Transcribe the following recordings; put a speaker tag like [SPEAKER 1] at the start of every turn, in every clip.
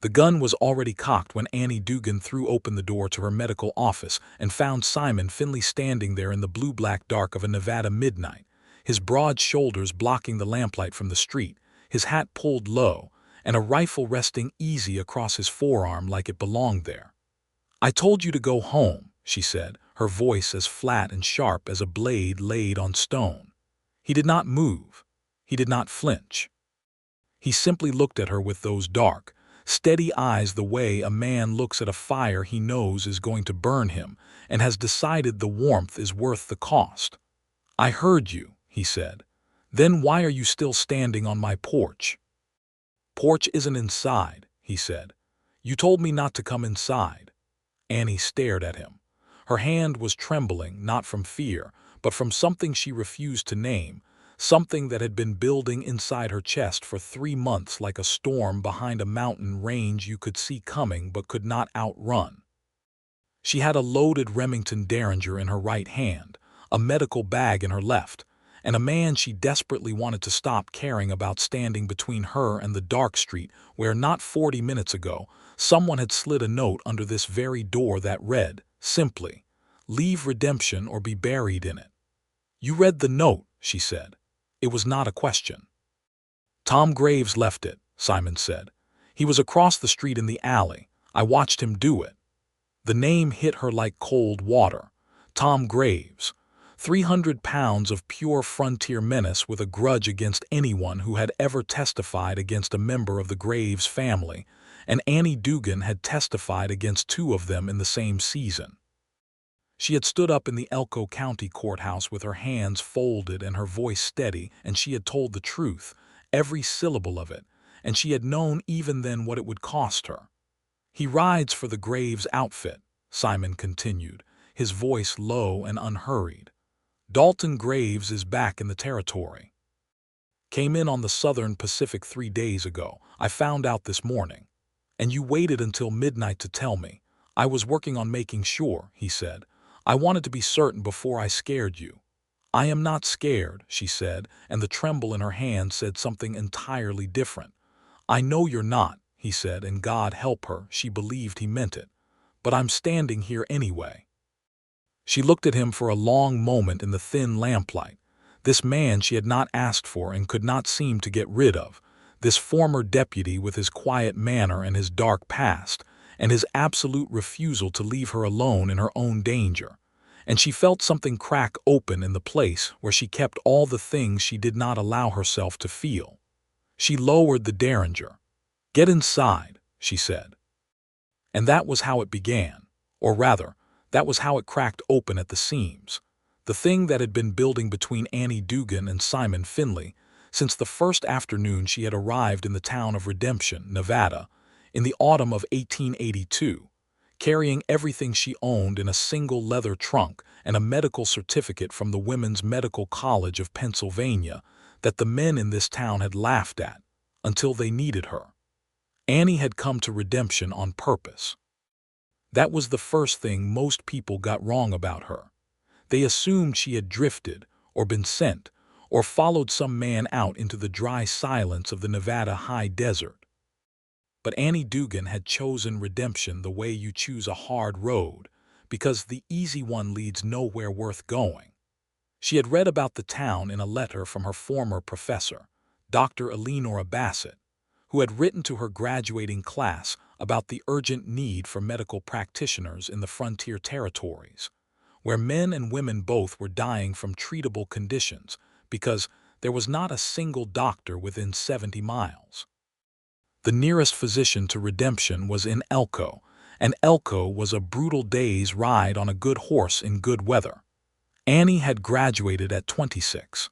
[SPEAKER 1] The gun was already cocked when Annie Dugan threw open the door to her medical office and found Simon Finley standing there in the blue-black dark of a Nevada midnight, his broad shoulders blocking the lamplight from the street, his hat pulled low, and a rifle resting easy across his forearm like it belonged there. "I told you to go home," she said, her voice as flat and sharp as a blade laid on stone. He did not move. He did not flinch. He simply looked at her with those dark, steady eyes the way a man looks at a fire he knows is going to burn him and has decided the warmth is worth the cost. "I heard you," he said. "Then why are you still standing on my porch?" "Porch isn't inside," he said. "You told me not to come inside." Annie stared at him. Her hand was trembling, not from fear, but from something she refused to name, something that had been building inside her chest for 3 months like a storm behind a mountain range you could see coming but could not outrun. She had a loaded Remington Derringer in her right hand, a medical bag in her left, and a man she desperately wanted to stop caring about standing between her and the dark street where, not 40 minutes ago, someone had slid a note under this very door that read, simply, "Leave redemption or be buried in it." "You read the note," she said. It was not a question. "Tom Graves left it," Simon said. "He was across the street in the alley. I watched him do it." The name hit her like cold water. Tom Graves. 300 pounds of pure frontier menace with a grudge against anyone who had ever testified against a member of the Graves family, and Annie Dugan had testified against 2 of them in the same season. She had stood up in the Elko County courthouse with her hands folded and her voice steady, and she had told the truth, every syllable of it, and she had known even then what it would cost her. "He rides for the Graves outfit," Simon continued, his voice low and unhurried. "Dalton Graves is back in the territory. Came in on the Southern Pacific 3 days ago. I found out this morning. And you waited until midnight to tell me. I was working on making sure," he said. "I wanted to be certain before I scared you." "I am not scared," she said, and the tremble in her hand said something entirely different. "I know you're not," he said, and God help her, she believed he meant it. "But I'm standing here anyway." She looked at him for a long moment in the thin lamplight. This man she had not asked for and could not seem to get rid of, this former deputy with his quiet manner and his dark past, and his absolute refusal to leave her alone in her own danger. And she felt something crack open in the place where she kept all the things she did not allow herself to feel. She lowered the Derringer. "Get inside," she said. And that was how it began, or rather, that was how it cracked open at the seams. The thing that had been building between Annie Dugan and Simon Finley since the first afternoon she had arrived in the town of Redemption, Nevada, in the autumn of 1882, carrying everything she owned in a single leather trunk and a medical certificate from the Women's Medical College of Pennsylvania that the men in this town had laughed at until they needed her. Annie had come to Redemption on purpose. That was the first thing most people got wrong about her. They assumed she had drifted, or been sent, or followed some man out into the dry silence of the Nevada high desert. But Annie Dugan had chosen Redemption the way you choose a hard road, because the easy one leads nowhere worth going. She had read about the town in a letter from her former professor, Dr. Eleanor Bassett, who had written to her graduating class about the urgent need for medical practitioners in the frontier territories, where men and women both were dying from treatable conditions because there was not a single doctor within 70 miles. The nearest physician to Redemption was in Elko, and Elko was a brutal day's ride on a good horse in good weather. Annie had graduated at 26.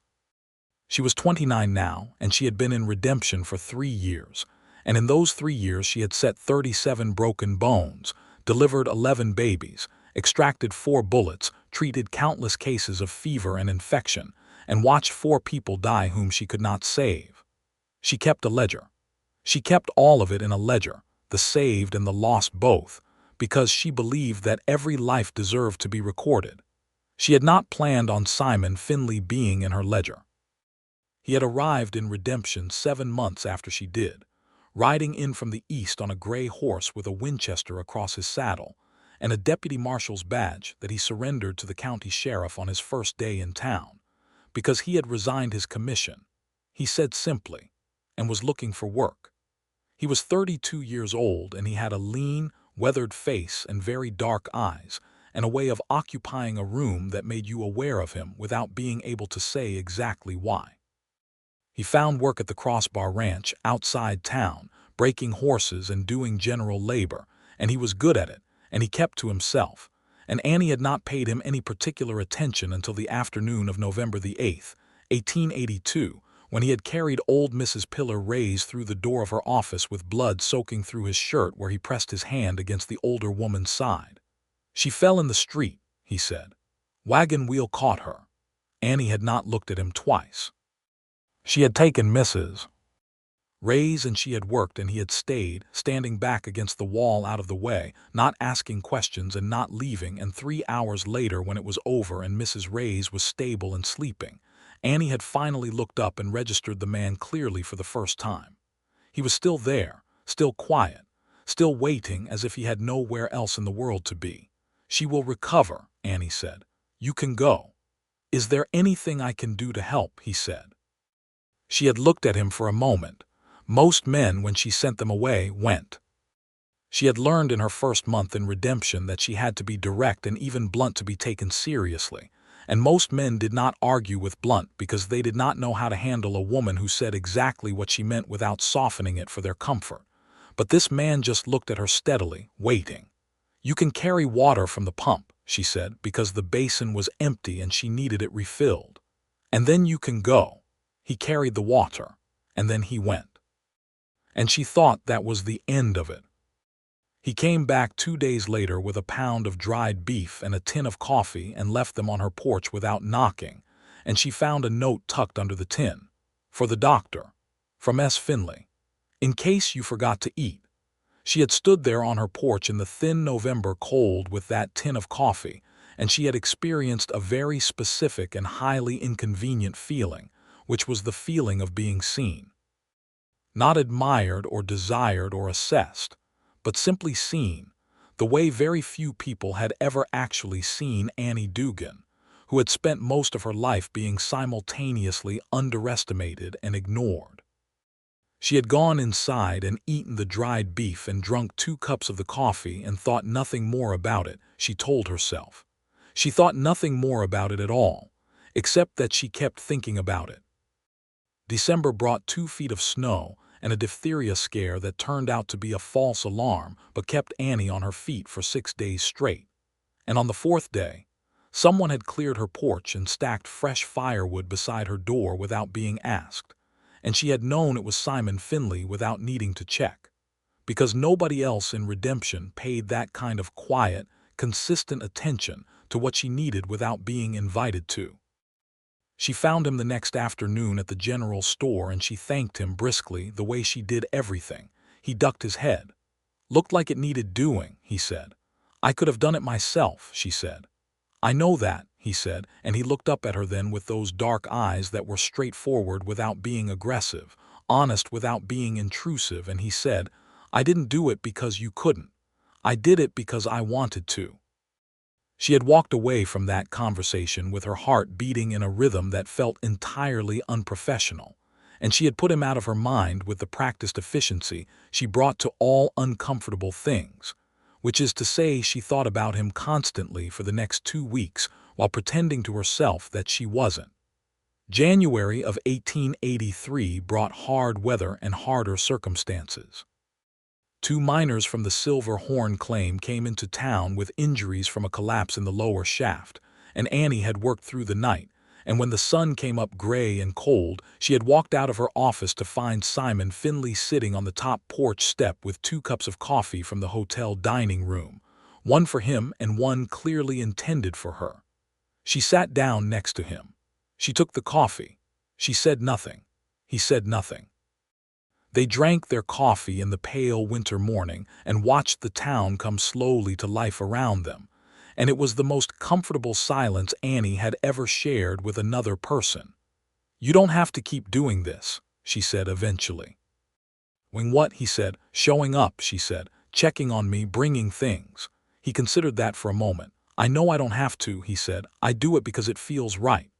[SPEAKER 1] She was 29 now, and she had been in Redemption for 3 years, and in those 3 years she had set 37 broken bones, delivered 11 babies, extracted 4 bullets, treated countless cases of fever and infection, and watched 4 people die whom she could not save. She kept a ledger. She kept all of it in a ledger, the saved and the lost both, because she believed that every life deserved to be recorded. She had not planned on Simon Finley being in her ledger. He had arrived in Redemption 7 months after she did, riding in from the east on a gray horse with a Winchester across his saddle, and a deputy marshal's badge that he surrendered to the county sheriff on his first day in town, because he had resigned his commission, he said simply, and was looking for work. He was 32 years old, and he had a lean, weathered face and very dark eyes, and a way of occupying a room that made you aware of him without being able to say exactly why. He found work at the Crossbar Ranch outside town, breaking horses and doing general labor, and he was good at it, and he kept to himself, and Annie had not paid him any particular attention until the afternoon of November the 8th, 1882, when he had carried old Mrs. Pillar Rays through the door of her office with blood soaking through his shirt where he pressed his hand against the older woman's side. "She fell in the street," he said. "Wagon wheel caught her." Annie had not looked at him twice. She had taken Mrs. Rays and she had worked, and he had stayed, standing back against the wall out of the way, not asking questions and not leaving, and 3 hours later, when it was over and Mrs. Rays was stable and sleeping, Annie had finally looked up and registered the man clearly for the first time. He was still there, still quiet, still waiting as if he had nowhere else in the world to be. "She will recover," Annie said. "You can go." "Is there anything I can do to help?" he said. She had looked at him for a moment. Most men, when she sent them away, went. She had learned in her first month in redemption that she had to be direct and even blunt to be taken seriously, and most men did not argue with blunt because they did not know how to handle a woman who said exactly what she meant without softening it for their comfort. But this man just looked at her steadily, waiting. "You can carry water from the pump," she said, because the basin was empty and she needed it refilled. "And then you can go." He carried the water, and then he went. And she thought that was the end of it. He came back 2 days later with a pound of dried beef and a tin of coffee and left them on her porch without knocking, and she found a note tucked under the tin. "For the doctor. From S. Finley. In case you forgot to eat." She had stood there on her porch in the thin November cold with that tin of coffee, and she had experienced a very specific and highly inconvenient feeling, which was the feeling of being seen. Not admired or desired or assessed, but simply seen, the way very few people had ever actually seen Annie Dugan, who had spent most of her life being simultaneously underestimated and ignored. She had gone inside and eaten the dried beef and drunk 2 cups of the coffee and thought nothing more about it, she told herself. She thought nothing more about it at all, except that she kept thinking about it. December brought 2 feet of snow and a diphtheria scare that turned out to be a false alarm but kept Annie on her feet for 6 days straight. And on the 4th day, someone had cleared her porch and stacked fresh firewood beside her door without being asked, and she had known it was Simon Finley without needing to check, because nobody else in redemption paid that kind of quiet, consistent attention to what she needed without being invited to. She found him the next afternoon at the general store, and she thanked him briskly the way she did everything. He ducked his head. "Looked like it needed doing," he said. "I could have done it myself," she said. "I know that," he said, and he looked up at her then with those dark eyes that were straightforward without being aggressive, honest without being intrusive, and he said, "I didn't do it because you couldn't. I did it because I wanted to." She had walked away from that conversation with her heart beating in a rhythm that felt entirely unprofessional, and she had put him out of her mind with the practiced efficiency she brought to all uncomfortable things, which is to say she thought about him constantly for the next 2 weeks while pretending to herself that she wasn't. January of 1883 brought hard weather and harder circumstances. 2 miners from the Silver Horn claim came into town with injuries from a collapse in the lower shaft, and Annie had worked through the night, and when the sun came up gray and cold, she had walked out of her office to find Simon Finley sitting on the top porch step with 2 cups of coffee from the hotel dining room, one for him and one clearly intended for her. She sat down next to him. She took the coffee. She said nothing. He said nothing. They drank their coffee in the pale winter morning and watched the town come slowly to life around them, and it was the most comfortable silence Annie had ever shared with another person. "You don't have to keep doing this," she said eventually. When what, he said. Showing up, she said. Checking on me, bringing things. He considered that for a moment. I know I don't have to, he said. I do it because it feels right.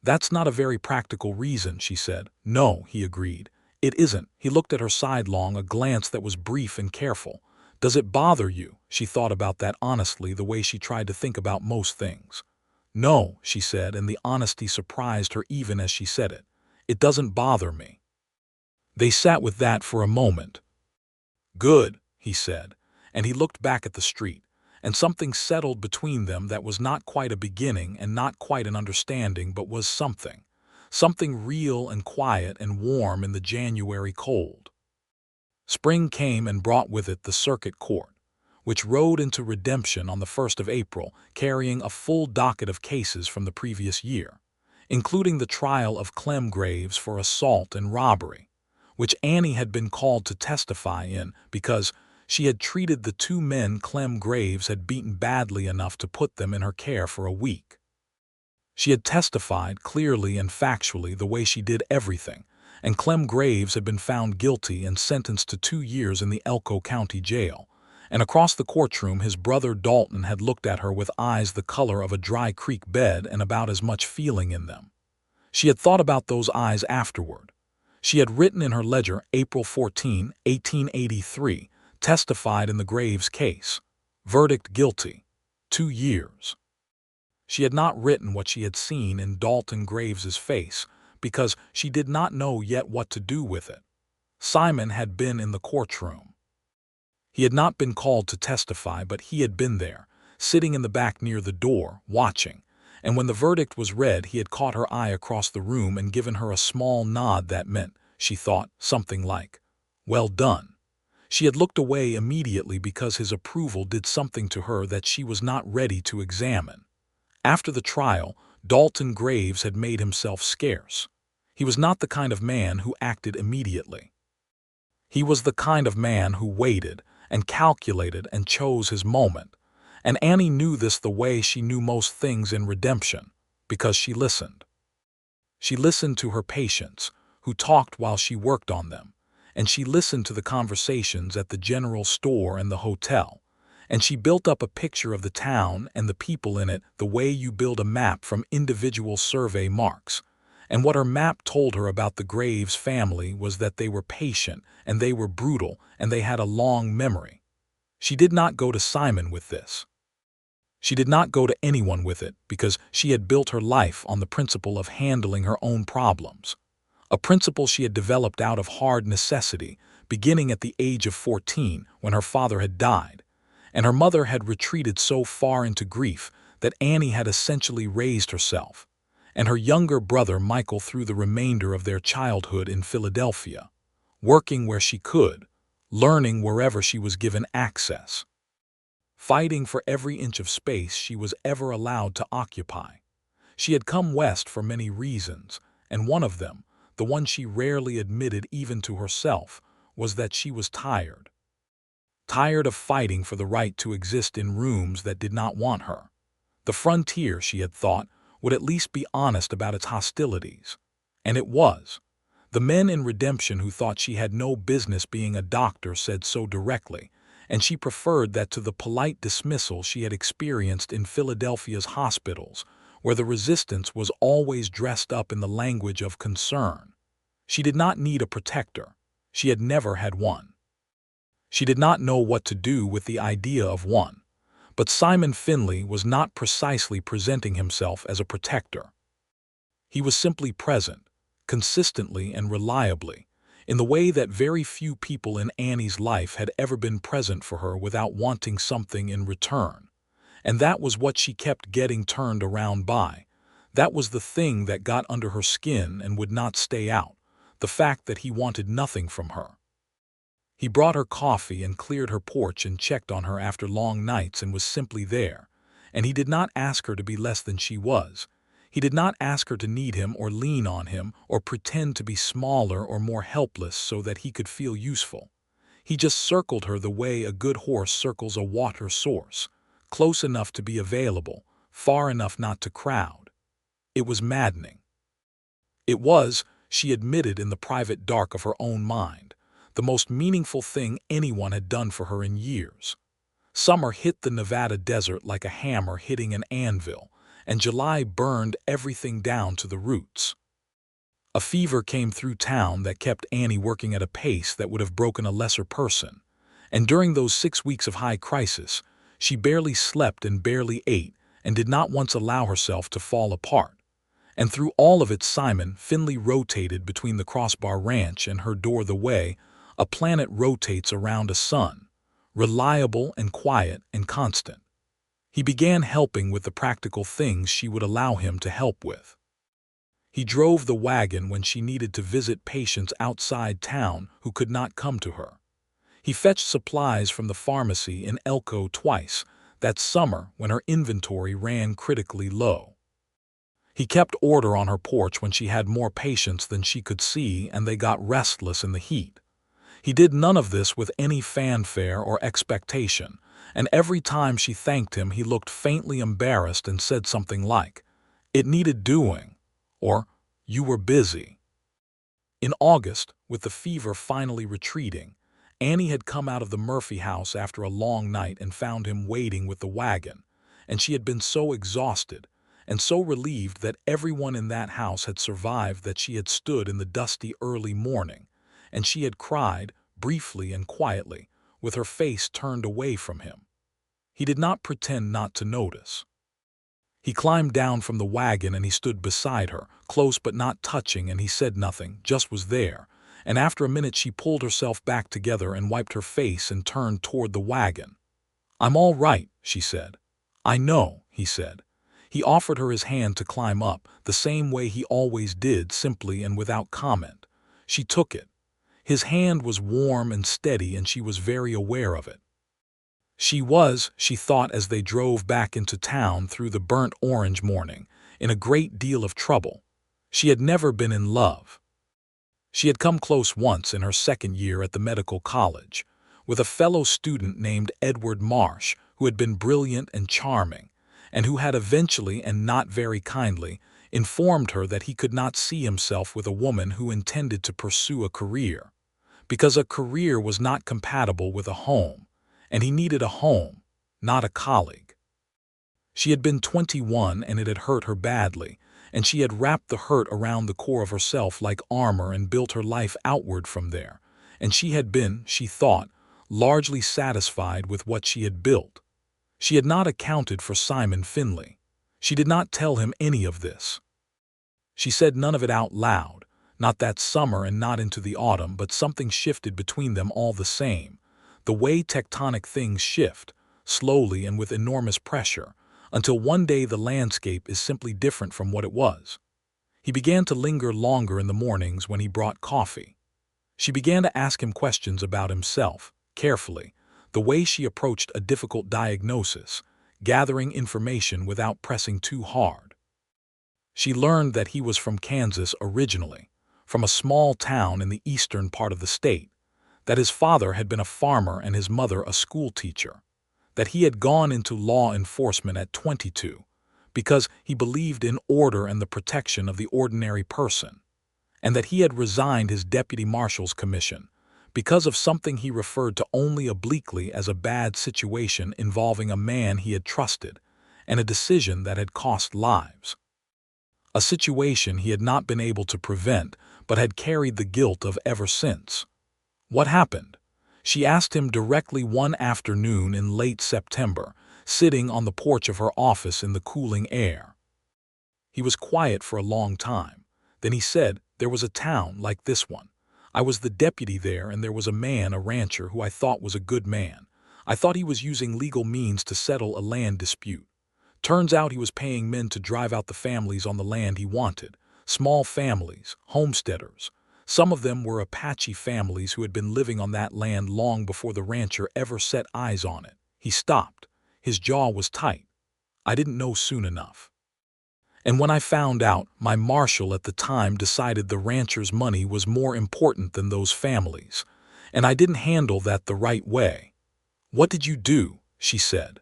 [SPEAKER 1] That's not a very practical reason, she said. No, he agreed. It isn't. He looked at her sidelong, a glance that was brief and careful. Does it bother you? She thought about that honestly, the way she tried to think about most things. No, she said, and the honesty surprised her even as she said it. It doesn't bother me. They sat with that for a moment. Good, he said, and he looked back at the street, and something settled between them that was not quite a beginning and not quite an understanding, but was something. Something real and quiet and warm in the January cold. Spring came and brought with it the circuit court, which rode into redemption on the 1st of April, carrying a full docket of cases from the previous year, including the trial of Clem Graves for assault and robbery, which Annie had been called to testify in because she had treated the two men Clem Graves had beaten badly enough to put them in her care for a week. She had testified clearly and factually the way she did everything, and Clem Graves had been found guilty and sentenced to 2 years in the Elko County Jail, and across the courtroom his brother Dalton had looked at her with eyes the color of a dry creek bed and about as much feeling in them. She had thought about those eyes afterward. She had written in her ledger, April 14, 1883, testified in the Graves case. Verdict guilty. 2 years. She had not written what she had seen in Dalton Graves's face, because she did not know yet what to do with it. Simon had been in the courtroom. He had not been called to testify, but he had been there, sitting in the back near the door, watching, and when the verdict was read he had caught her eye across the room and given her a small nod that meant, she thought, something like, "Well done." She had looked away immediately because his approval did something to her that she was not ready to examine. After the trial, Dalton Graves had made himself scarce. He was not the kind of man who acted immediately. He was the kind of man who waited and calculated and chose his moment, and Annie knew this the way she knew most things in redemption, because she listened. She listened to her patients, who talked while she worked on them, and she listened to the conversations at the general store and the hotel, and she built up a picture of the town and the people in it the way you build a map from individual survey marks. And what her map told her about the Graves family was that they were patient and they were brutal and they had a long memory. She did not go to Simon with this. She did not go to anyone with it because she had built her life on the principle of handling her own problems. A principle she had developed out of hard necessity, beginning at the age of 14 when her father had died, and her mother had retreated so far into grief that Annie had essentially raised herself, and her younger brother Michael through the remainder of their childhood in Philadelphia, working where she could, learning wherever she was given access, fighting for every inch of space she was ever allowed to occupy. She had come west for many reasons, and one of them, the one she rarely admitted even to herself, was that she was tired. Tired of fighting for the right to exist in rooms that did not want her. The frontier, she had thought, would at least be honest about its hostilities. And it was. The men in redemption who thought she had no business being a doctor said so directly, and she preferred that to the polite dismissal she had experienced in Philadelphia's hospitals, where the resistance was always dressed up in the language of concern. She did not need a protector. She had never had one. She did not know what to do with the idea of one. But Simon Finley was not precisely presenting himself as a protector. He was simply present, consistently and reliably, in the way that very few people in Annie's life had ever been present for her without wanting something in return. And that was what she kept getting turned around by. That was the thing that got under her skin and would not stay out, the fact that he wanted nothing from her. He brought her coffee and cleared her porch and checked on her after long nights and was simply there, and he did not ask her to be less than she was. He did not ask her to need him or lean on him or pretend to be smaller or more helpless so that he could feel useful. He just circled her the way a good horse circles a water source, close enough to be available, far enough not to crowd. It was maddening. It was, she admitted in the private dark of her own mind, the most meaningful thing anyone had done for her in years. Summer hit the Nevada desert like a hammer hitting an anvil, and July burned everything down to the roots. A fever came through town that kept Annie working at a pace that would have broken a lesser person. And during those 6 weeks of high crisis, she barely slept and barely ate and did not once allow herself to fall apart. And through all of it, Simon Finley rotated between the Crossbar Ranch and her door the way a planet rotates around a sun, reliable and quiet and constant. He began helping with the practical things she would allow him to help with. He drove the wagon when she needed to visit patients outside town who could not come to her. He fetched supplies from the pharmacy in Elko twice, that summer when her inventory ran critically low. He kept order on her porch when she had more patients than she could see and they got restless in the heat. He did none of this with any fanfare or expectation, and every time she thanked him he looked faintly embarrassed and said something like, "It needed doing," or "You were busy." In August, with the fever finally retreating, Annie had come out of the Murphy house after a long night and found him waiting with the wagon, and she had been so exhausted and so relieved that everyone in that house had survived that she had stood in the dusty early morning, and she had cried, briefly and quietly, with her face turned away from him. He did not pretend not to notice. He climbed down from the wagon and he stood beside her, close but not touching, and he said nothing, just was there, and after a minute she pulled herself back together and wiped her face and turned toward the wagon. "I'm all right," she said. "I know," he said. He offered her his hand to climb up, the same way he always did, simply and without comment. She took it. His hand was warm and steady, and she was very aware of it. She thought as they drove back into town through the burnt orange morning, in a great deal of trouble. She had never been in love. She had come close once in her second year at the medical college, with a fellow student named Edward Marsh, who had been brilliant and charming, and who had eventually, and not very kindly, informed her that he could not see himself with a woman who intended to pursue a career, because a career was not compatible with a home, and he needed a home, not a colleague. She had been 21 and it had hurt her badly, and she had wrapped the hurt around the core of herself like armor and built her life outward from there, and she had been, she thought, largely satisfied with what she had built. She had not accounted for Simon Finley. She did not tell him any of this. She said none of it out loud, not that summer and not into the autumn, but something shifted between them all the same, the way tectonic things shift, slowly and with enormous pressure, until one day the landscape is simply different from what it was. He began to linger longer in the mornings when he brought coffee. She began to ask him questions about himself, carefully, the way she approached a difficult diagnosis, gathering information without pressing too hard. She learned that he was from Kansas originally, from a small town in the eastern part of the state, that his father had been a farmer and his mother a school teacher, that he had gone into law enforcement at 22 because he believed in order and the protection of the ordinary person, and that he had resigned his deputy marshal's commission because of something he referred to only obliquely as a bad situation involving a man he had trusted and a decision that had cost lives. A situation he had not been able to prevent but had carried the guilt of ever since. What happened? She asked him directly one afternoon in late September, sitting on the porch of her office in the cooling air. He was quiet for a long time. Then he said, "There was a town like this one. I was the deputy there, and there was a man, a rancher, who I thought was a good man. I thought he was using legal means to settle a land dispute. Turns out he was paying men to drive out the families on the land he wanted, small families, homesteaders. Some of them were Apache families who had been living on that land long before the rancher ever set eyes on it." He stopped. His jaw was tight. "I didn't know soon enough. And when I found out, my marshal at the time decided the rancher's money was more important than those families, and I didn't handle that the right way." "What did you do?" she said.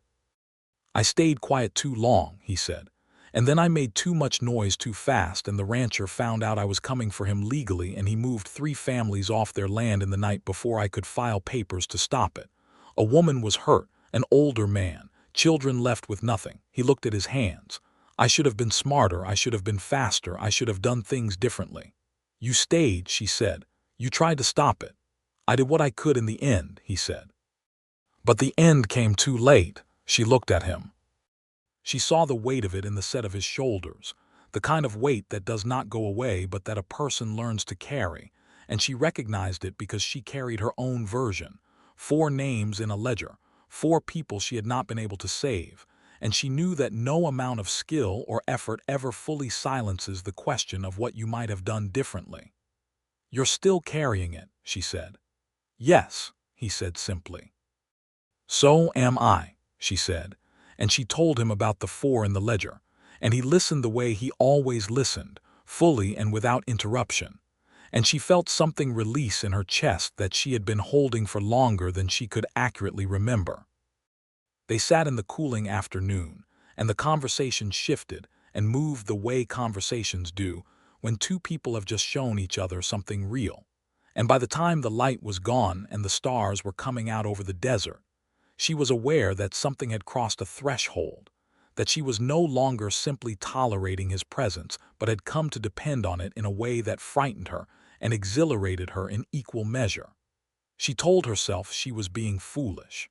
[SPEAKER 1] "I stayed quiet too long," he said, And then I made too much noise too fast, and the rancher found out I was coming for him legally, and he moved 3 families off their land in the night before I could file papers to stop it. A woman was hurt, an older man, children left with nothing. He looked at his hands. I should have been smarter, I should have been faster, I should have done things differently. You stayed, she said. You tried to stop it. I did what I could in the end, he said. But the end came too late. She looked at him. She saw the weight of it in the set of his shoulders, the kind of weight that does not go away but that a person learns to carry, and she recognized it because she carried her own version, 4 names in a ledger, 4 people she had not been able to save, and she knew that no amount of skill or effort ever fully silences the question of what you might have done differently. You're still carrying it, she said. Yes, he said simply. So am I, she said, and she told him about the 4 in the ledger, and he listened the way he always listened, fully and without interruption, and she felt something release in her chest that she had been holding for longer than she could accurately remember. They sat in the cooling afternoon, and the conversation shifted and moved the way conversations do when 2 people have just shown each other something real. And by the time the light was gone and the stars were coming out over the desert, she was aware that something had crossed a threshold, that she was no longer simply tolerating his presence, but had come to depend on it in a way that frightened her and exhilarated her in equal measure. She told herself she was being foolish.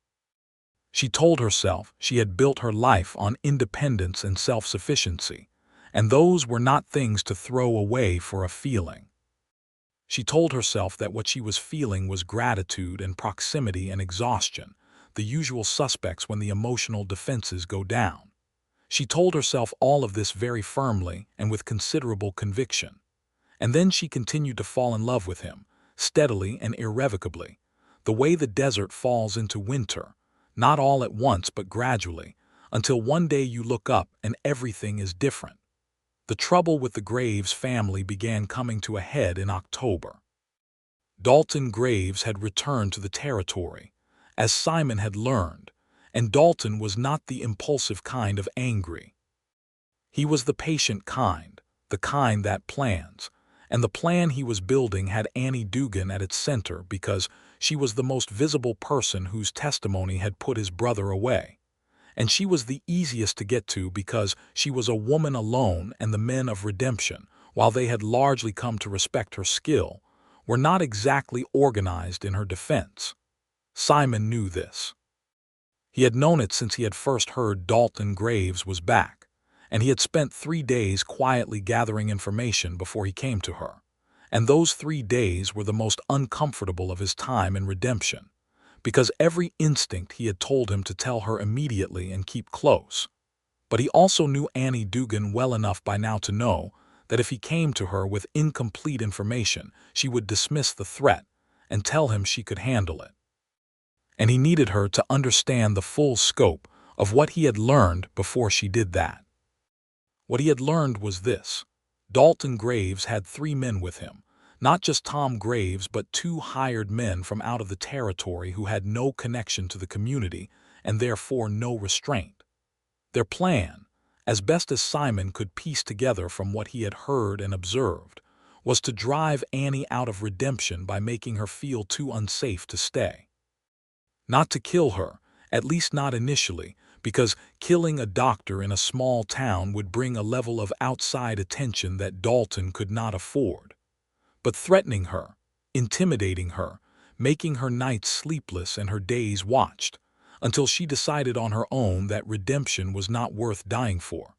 [SPEAKER 1] She told herself she had built her life on independence and self-sufficiency, and those were not things to throw away for a feeling. She told herself that what she was feeling was gratitude and proximity and exhaustion, the usual suspects when the emotional defenses go down. She told herself all of this very firmly and with considerable conviction. And then she continued to fall in love with him, steadily and irrevocably, the way the desert falls into winter, not all at once but gradually, until one day you look up and everything is different. The trouble with the Graves family began coming to a head in October. Dalton Graves had returned to the territory, as Simon had learned, and Dalton was not the impulsive kind of angry. He was the patient kind, the kind that plans, and the plan he was building had Annie Dugan at its center because she was the most visible person whose testimony had put his brother away. And she was the easiest to get to because she was a woman alone, and the men of redemption, while they had largely come to respect her skill, were not exactly organized in her defense. Simon knew this. He had known it since he had first heard Dalton Graves was back, and he had spent 3 days quietly gathering information before he came to her. And those 3 days were the most uncomfortable of his time in redemption, because every instinct he had told him to tell her immediately and keep close. But he also knew Annie Dugan well enough by now to know that if he came to her with incomplete information, she would dismiss the threat and tell him she could handle it. And he needed her to understand the full scope of what he had learned before she did that. What he had learned was this: Dalton Graves had 3 men with him, not just Tom Graves but 2 hired men from out of the territory who had no connection to the community and therefore no restraint. Their plan, as best as Simon could piece together from what he had heard and observed, was to drive Annie out of redemption by making her feel too unsafe to stay. Not to kill her, at least not initially, because killing a doctor in a small town would bring a level of outside attention that Dalton could not afford. But threatening her, intimidating her, making her nights sleepless and her days watched, until she decided on her own that redemption was not worth dying for.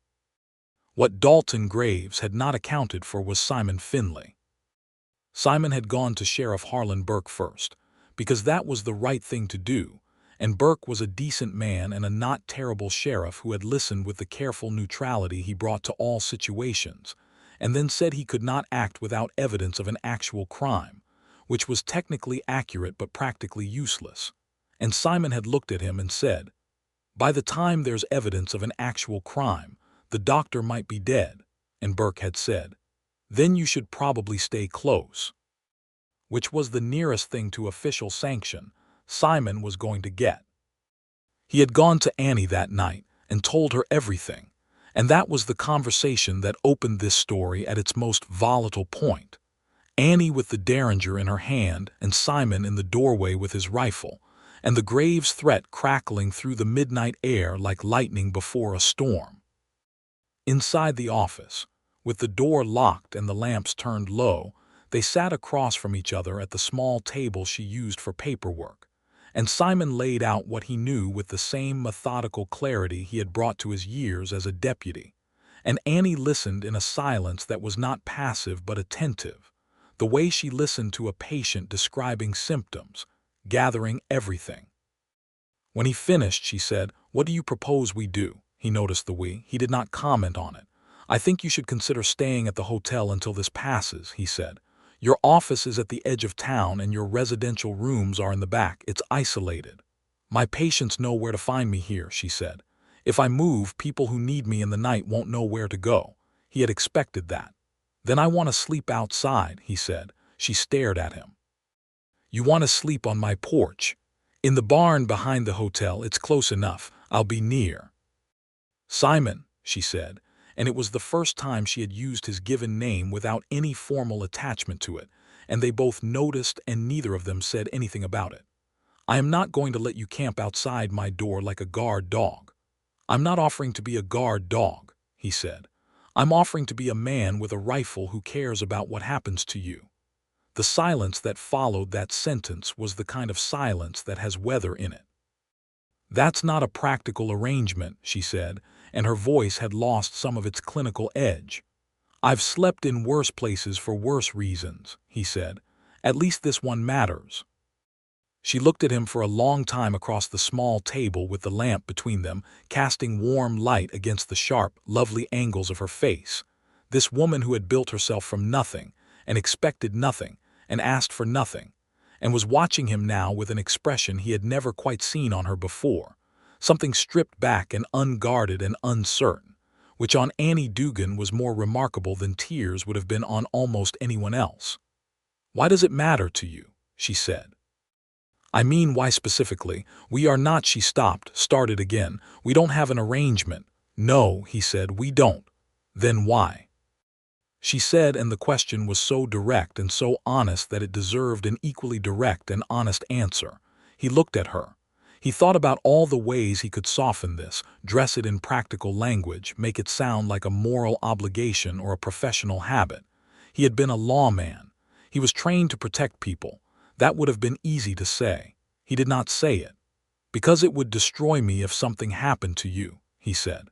[SPEAKER 1] What Dalton Graves had not accounted for was Simon Finley. Simon had gone to Sheriff Harlan Burke first, because that was the right thing to do, and Burke was a decent man and a not terrible sheriff who had listened with the careful neutrality he brought to all situations, and then said he could not act without evidence of an actual crime, which was technically accurate but practically useless. And Simon had looked at him and said, "By the time there's evidence of an actual crime, the doctor might be dead," and Burke had said, "Then you should probably stay close," which was the nearest thing to official sanction Simon was going to get. He had gone to Annie that night and told her everything, And that was the conversation that opened this story at its most volatile point. Annie with the derringer in her hand and Simon in the doorway with his rifle, and the Graves threat crackling through the midnight air like lightning before a storm. Inside the office, with the door locked and the lamps turned low, they sat across from each other at the small table she used for paperwork, and Simon laid out what he knew with the same methodical clarity he had brought to his years as a deputy, and Annie listened in a silence that was not passive but attentive, the way she listened to a patient describing symptoms, gathering everything. When he finished, she said, "What do you propose we do?" He noticed the we. He did not comment on it. "I think you should consider staying at the hotel until this passes," he said. "Your office is at the edge of town and your residential rooms are in the back. It's isolated." "My patients know where to find me here," she said. "If I move, people who need me in the night won't know where to go." He had expected that. "Then I want to sleep outside," he said. She stared at him. "You want to sleep on my porch?" "In the barn behind the hotel. It's close enough. I'll be near." "Simon," she said, and it was the first time she had used his given name without any formal attachment to it, and they both noticed and neither of them said anything about it. "I am not going to let you camp outside my door like a guard dog." "I'm not offering to be a guard dog," he said. "I'm offering to be a man with a rifle who cares about what happens to you." The silence that followed that sentence was the kind of silence that has weather in it. "That's not a practical arrangement," she said, and her voice had lost some of its clinical edge. "I've slept in worse places for worse reasons," he said. "At least this one matters." She looked at him for a long time across the small table with the lamp between them, casting warm light against the sharp, lovely angles of her face. This woman who had built herself from nothing, and expected nothing, and asked for nothing, and was watching him now with an expression he had never quite seen on her before, something stripped back and unguarded and uncertain, which on Annie Dugan was more remarkable than tears would have been on almost anyone else. "Why does it matter to you?" she said. "I mean, why specifically? We are not," she stopped, started again. "We don't have an arrangement." "No," he said, "we don't." "Then why?" She said, and the question was so direct and so honest that it deserved an equally direct and honest answer. He looked at her. He thought about all the ways he could soften this, dress it in practical language, make it sound like a moral obligation or a professional habit. He had been a lawman. He was trained to protect people. That would have been easy to say. He did not say it. "Because it would destroy me if something happened to you," he said.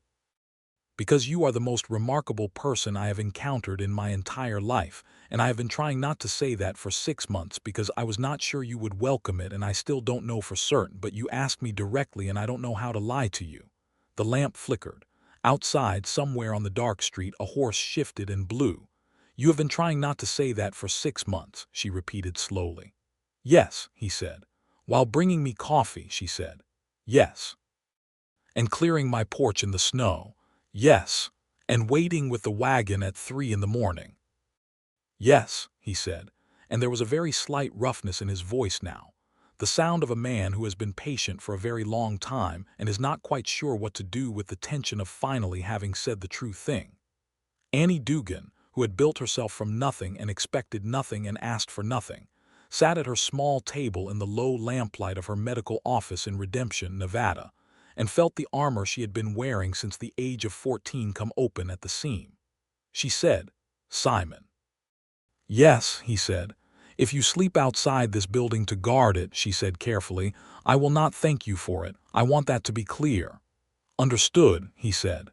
[SPEAKER 1] "Because you are the most remarkable person I have encountered in my entire life, and I have been trying not to say that for 6 months because I was not sure you would welcome it, and I still don't know for certain, but you asked me directly and I don't know how to lie to you." The lamp flickered. Outside, somewhere on the dark street, a horse shifted and blew. "You have been trying not to say that for 6 months," she repeated slowly. "Yes," he said. "While bringing me coffee," she said. "Yes." "And clearing my porch in the snow." "Yes." "And waiting with the wagon at 3 in the morning." "Yes," he said, and there was a very slight roughness in his voice now, the sound of a man who has been patient for a very long time and is not quite sure what to do with the tension of finally having said the true thing. Annie Dugan, who had built herself from nothing and expected nothing and asked for nothing, sat at her small table in the low lamplight of her medical office in Redemption, Nevada, and felt the armor she had been wearing since the age of 14 come open at the seam. She said, "Simon." "Yes," he said. "If you sleep outside this building to guard it," she said carefully, "I will not thank you for it. I want that to be clear." "Understood," he said.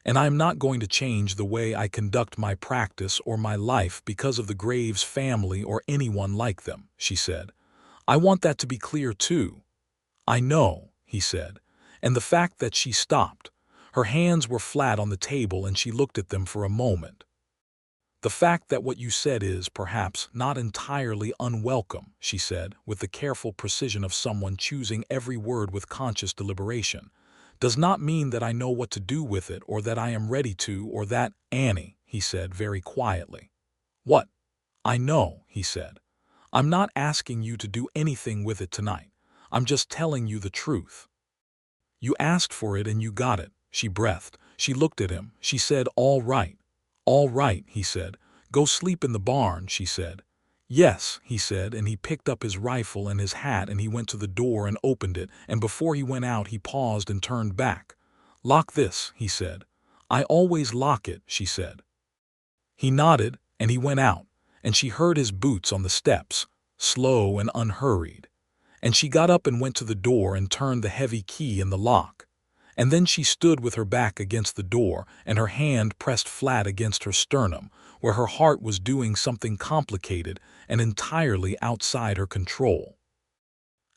[SPEAKER 1] "And I am not going to change the way I conduct my practice or my life because of the Graves family or anyone like them," she said. "I want that to be clear too." "I know," he said, and the fact that she stopped, her hands were flat on the table and she looked at them for a moment. "The fact that what you said is, perhaps, not entirely unwelcome," she said, with the careful precision of someone choosing every word with conscious deliberation, "does not mean that I know what to do with it or that I am ready to or that—" "Annie," he said very quietly. "What?" "I know," he said. "I'm not asking you to do anything with it tonight. I'm just telling you the truth." "You asked for it and you got it," she breathed. She looked at him. She said, "All right." "All right," he said. "Go sleep in the barn," she said. "Yes," he said, and he picked up his rifle and his hat and he went to the door and opened it, and before he went out he paused and turned back. "Lock this," he said. "I always lock it," she said. He nodded, and he went out, and she heard his boots on the steps, slow and unhurried. And she got up and went to the door and turned the heavy key in the lock. And then she stood with her back against the door and her hand pressed flat against her sternum, where her heart was doing something complicated and entirely outside her control.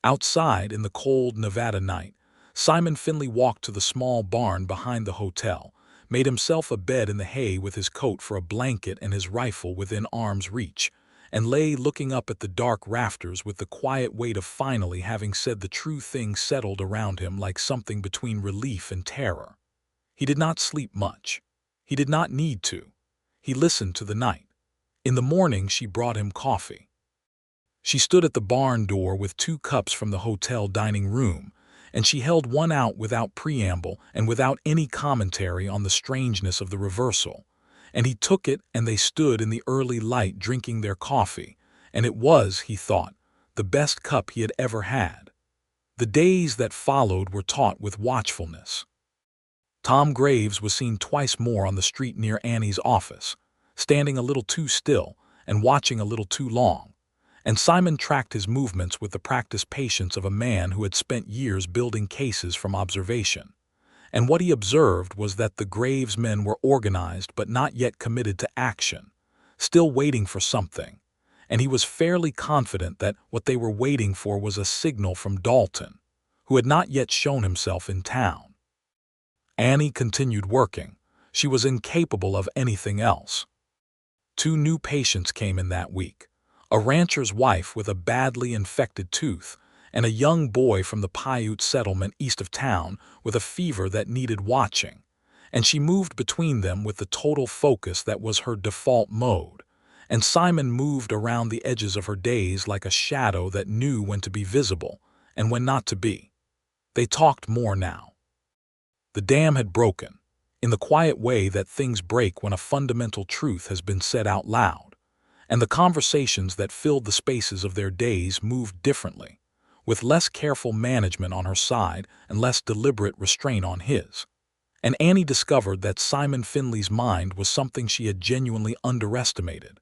[SPEAKER 1] Outside, in the cold Nevada night, Simon Finley walked to the small barn behind the hotel, made himself a bed in the hay with his coat for a blanket and his rifle within arm's reach, and lay looking up at the dark rafters with the quiet weight of finally having said the true thing settled around him like something between relief and terror. He did not sleep much. He did not need to. He listened to the night. In the morning she brought him coffee. She stood at the barn door with 2 cups from the hotel dining room, and she held one out without preamble and without any commentary on the strangeness of the reversal. And he took it, and they stood in the early light drinking their coffee, and it was, he thought, the best cup he had ever had. The days that followed were taught with watchfulness. Tom Graves was seen twice more on the street near Annie's office, standing a little too still and watching a little too long. And Simon tracked his movements with the practiced patience of a man who had spent years building cases from observation. And what he observed was that the Graves men were organized but not yet committed to action, still waiting for something. And he was fairly confident that what they were waiting for was a signal from Dalton, who had not yet shown himself in town. Annie continued working. She was incapable of anything else. 2 new patients came in that week. A rancher's wife with a badly infected tooth, and a young boy from the Paiute settlement east of town with a fever that needed watching, and she moved between them with the total focus that was her default mode, and Simon moved around the edges of her days like a shadow that knew when to be visible and when not to be. They talked more now. The dam had broken, in the quiet way that things break when a fundamental truth has been said out loud. And the conversations that filled the spaces of their days moved differently, with less careful management on her side and less deliberate restraint on his. And Annie discovered that Simon Finley's mind was something she had genuinely underestimated,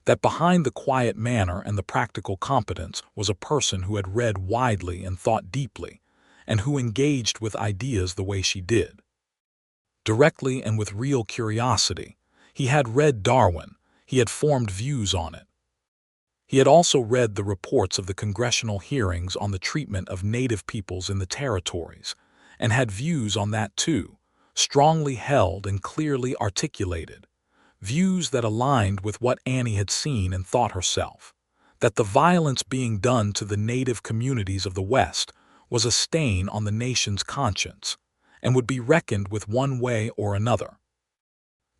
[SPEAKER 1] that behind the quiet manner and the practical competence was a person who had read widely and thought deeply, and who engaged with ideas the way she did. Directly and with real curiosity, he had read Darwin. He had formed views on it. He had also read the reports of the congressional hearings on the treatment of Native peoples in the territories, and had views on that too, strongly held and clearly articulated, views that aligned with what Annie had seen and thought herself, that the violence being done to the Native communities of the West was a stain on the nation's conscience, and would be reckoned with one way or another.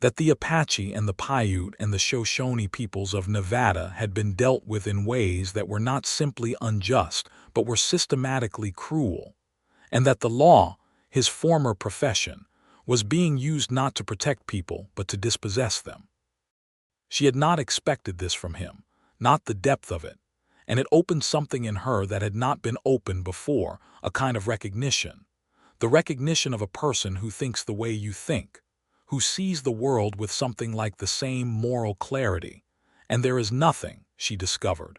[SPEAKER 1] That the Apache and the Paiute and the Shoshone peoples of Nevada had been dealt with in ways that were not simply unjust but were systematically cruel, and that the law, his former profession, was being used not to protect people but to dispossess them. She had not expected this from him, not the depth of it, and it opened something in her that had not been opened before, a kind of recognition, the recognition of a person who thinks the way you think, who sees the world with something like the same moral clarity, and there is nothing, she discovered,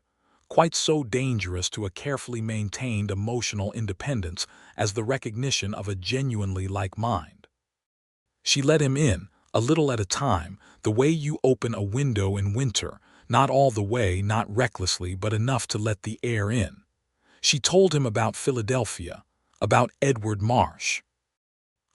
[SPEAKER 1] quite so dangerous to a carefully maintained emotional independence as the recognition of a genuinely like mind. She let him in, a little at a time, the way you open a window in winter, not all the way, not recklessly, but enough to let the air in. She told him about Philadelphia, about Edward Marsh,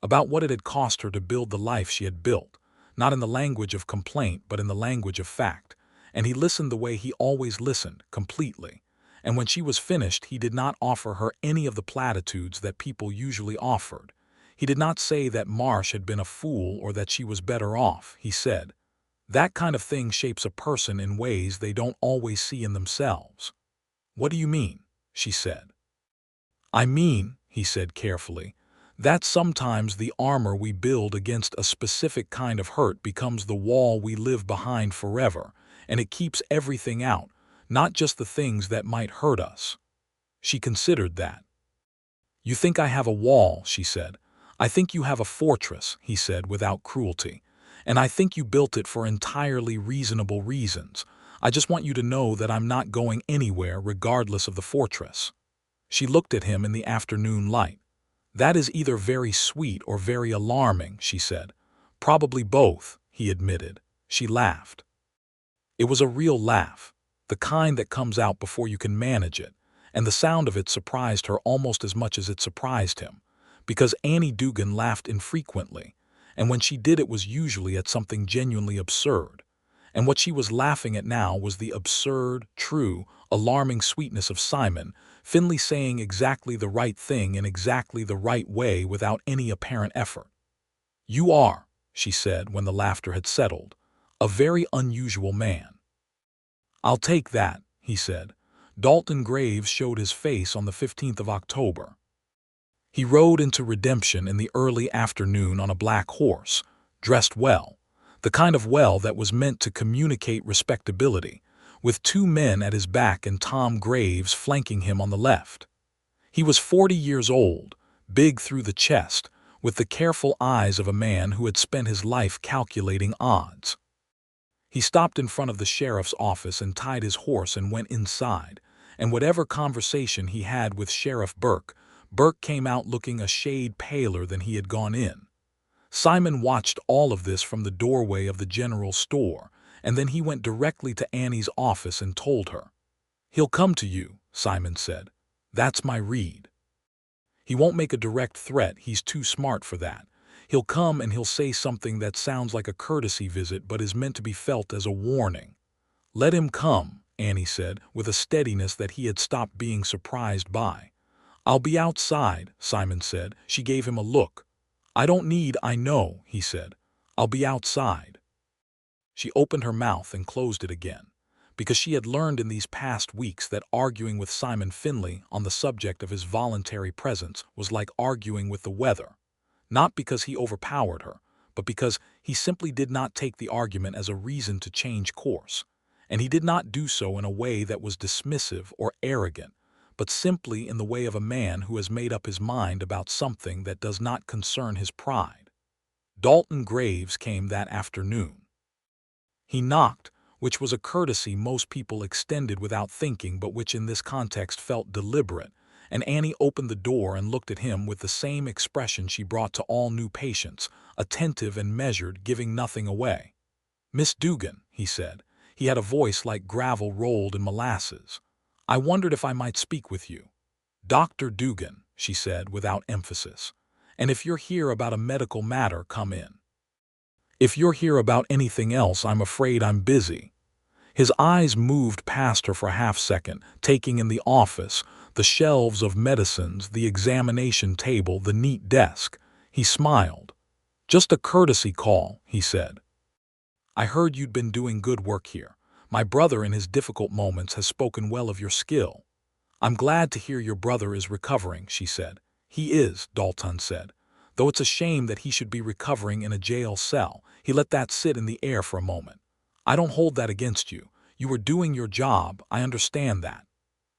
[SPEAKER 1] about what it had cost her to build the life she had built, not in the language of complaint but in the language of fact, and he listened the way he always listened, completely, and when she was finished he did not offer her any of the platitudes that people usually offered. He did not say that Marsh had been a fool or that she was better off. He said, "That kind of thing shapes a person in ways they don't always see in themselves." "What do you mean?" she said. "I mean," he said carefully, That sometimes the armor we build against a specific kind of hurt becomes the wall we live behind forever, and it keeps everything out, not just the things that might hurt us. She considered that. You think I have a wall, she said. I think you have a fortress, he said without cruelty. And I think you built it for entirely reasonable reasons. I just want you to know that I'm not going anywhere regardless of the fortress. She looked at him in the afternoon light. That is either very sweet or very alarming, she said. Probably both, he admitted. She laughed. It was a real laugh, the kind that comes out before you can manage it, and the sound of it surprised her almost as much as it surprised him, because Annie Dugan laughed infrequently, and when she did it was usually at something genuinely absurd. And what she was laughing at now was the absurd, true, alarming sweetness of Simon Finley saying exactly the right thing in exactly the right way without any apparent effort. You are, she said when the laughter had settled, a very unusual man. I'll take that, he said. Dalton Graves showed his face on the 15th of October. He rode into Redemption in the early afternoon on a black horse, dressed well, the kind of well that was meant to communicate respectability, with 2 men at his back and Tom Graves flanking him on the left. He was 40 years old, big through the chest, with the careful eyes of a man who had spent his life calculating odds. He stopped in front of the sheriff's office and tied his horse and went inside, and whatever conversation he had with Sheriff Burke came out looking a shade paler than he had gone in. Simon watched all of this from the doorway of the general store, and then he went directly to Annie's office and told her. He'll come to you, Simon said. That's my read. He won't make a direct threat, he's too smart for that. He'll come and he'll say something that sounds like a courtesy visit but is meant to be felt as a warning. Let him come, Annie said, with a steadiness that he had stopped being surprised by. I'll be outside, Simon said. She gave him a look. I don't need, I know, he said. I'll be outside. She opened her mouth and closed it again, because she had learned in these past weeks that arguing with Simon Finley on the subject of his voluntary presence was like arguing with the weather, not because he overpowered her, but because he simply did not take the argument as a reason to change course, and he did not do so in a way that was dismissive or arrogant, but simply in the way of a man who has made up his mind about something that does not concern his pride. Dalton Graves came that afternoon. He knocked, which was a courtesy most people extended without thinking but which in this context felt deliberate, and Annie opened the door and looked at him with the same expression she brought to all new patients, attentive and measured, giving nothing away. Miss Dugan, he said. He had a voice like gravel rolled in molasses. I wondered if I might speak with you. Dr. Dugan, she said without emphasis. And if you're here about a medical matter, come in. If you're here about anything else, I'm afraid I'm busy. His eyes moved past her for a half-second, taking in the office, the shelves of medicines, the examination table, the neat desk. He smiled. Just a courtesy call, he said. I heard you'd been doing good work here. My brother in his difficult moments has spoken well of your skill. I'm glad to hear your brother is recovering, she said. He is, Dalton said. Though it's a shame that he should be recovering in a jail cell. He let that sit in the air for a moment. I don't hold that against you. You were doing your job, I understand that.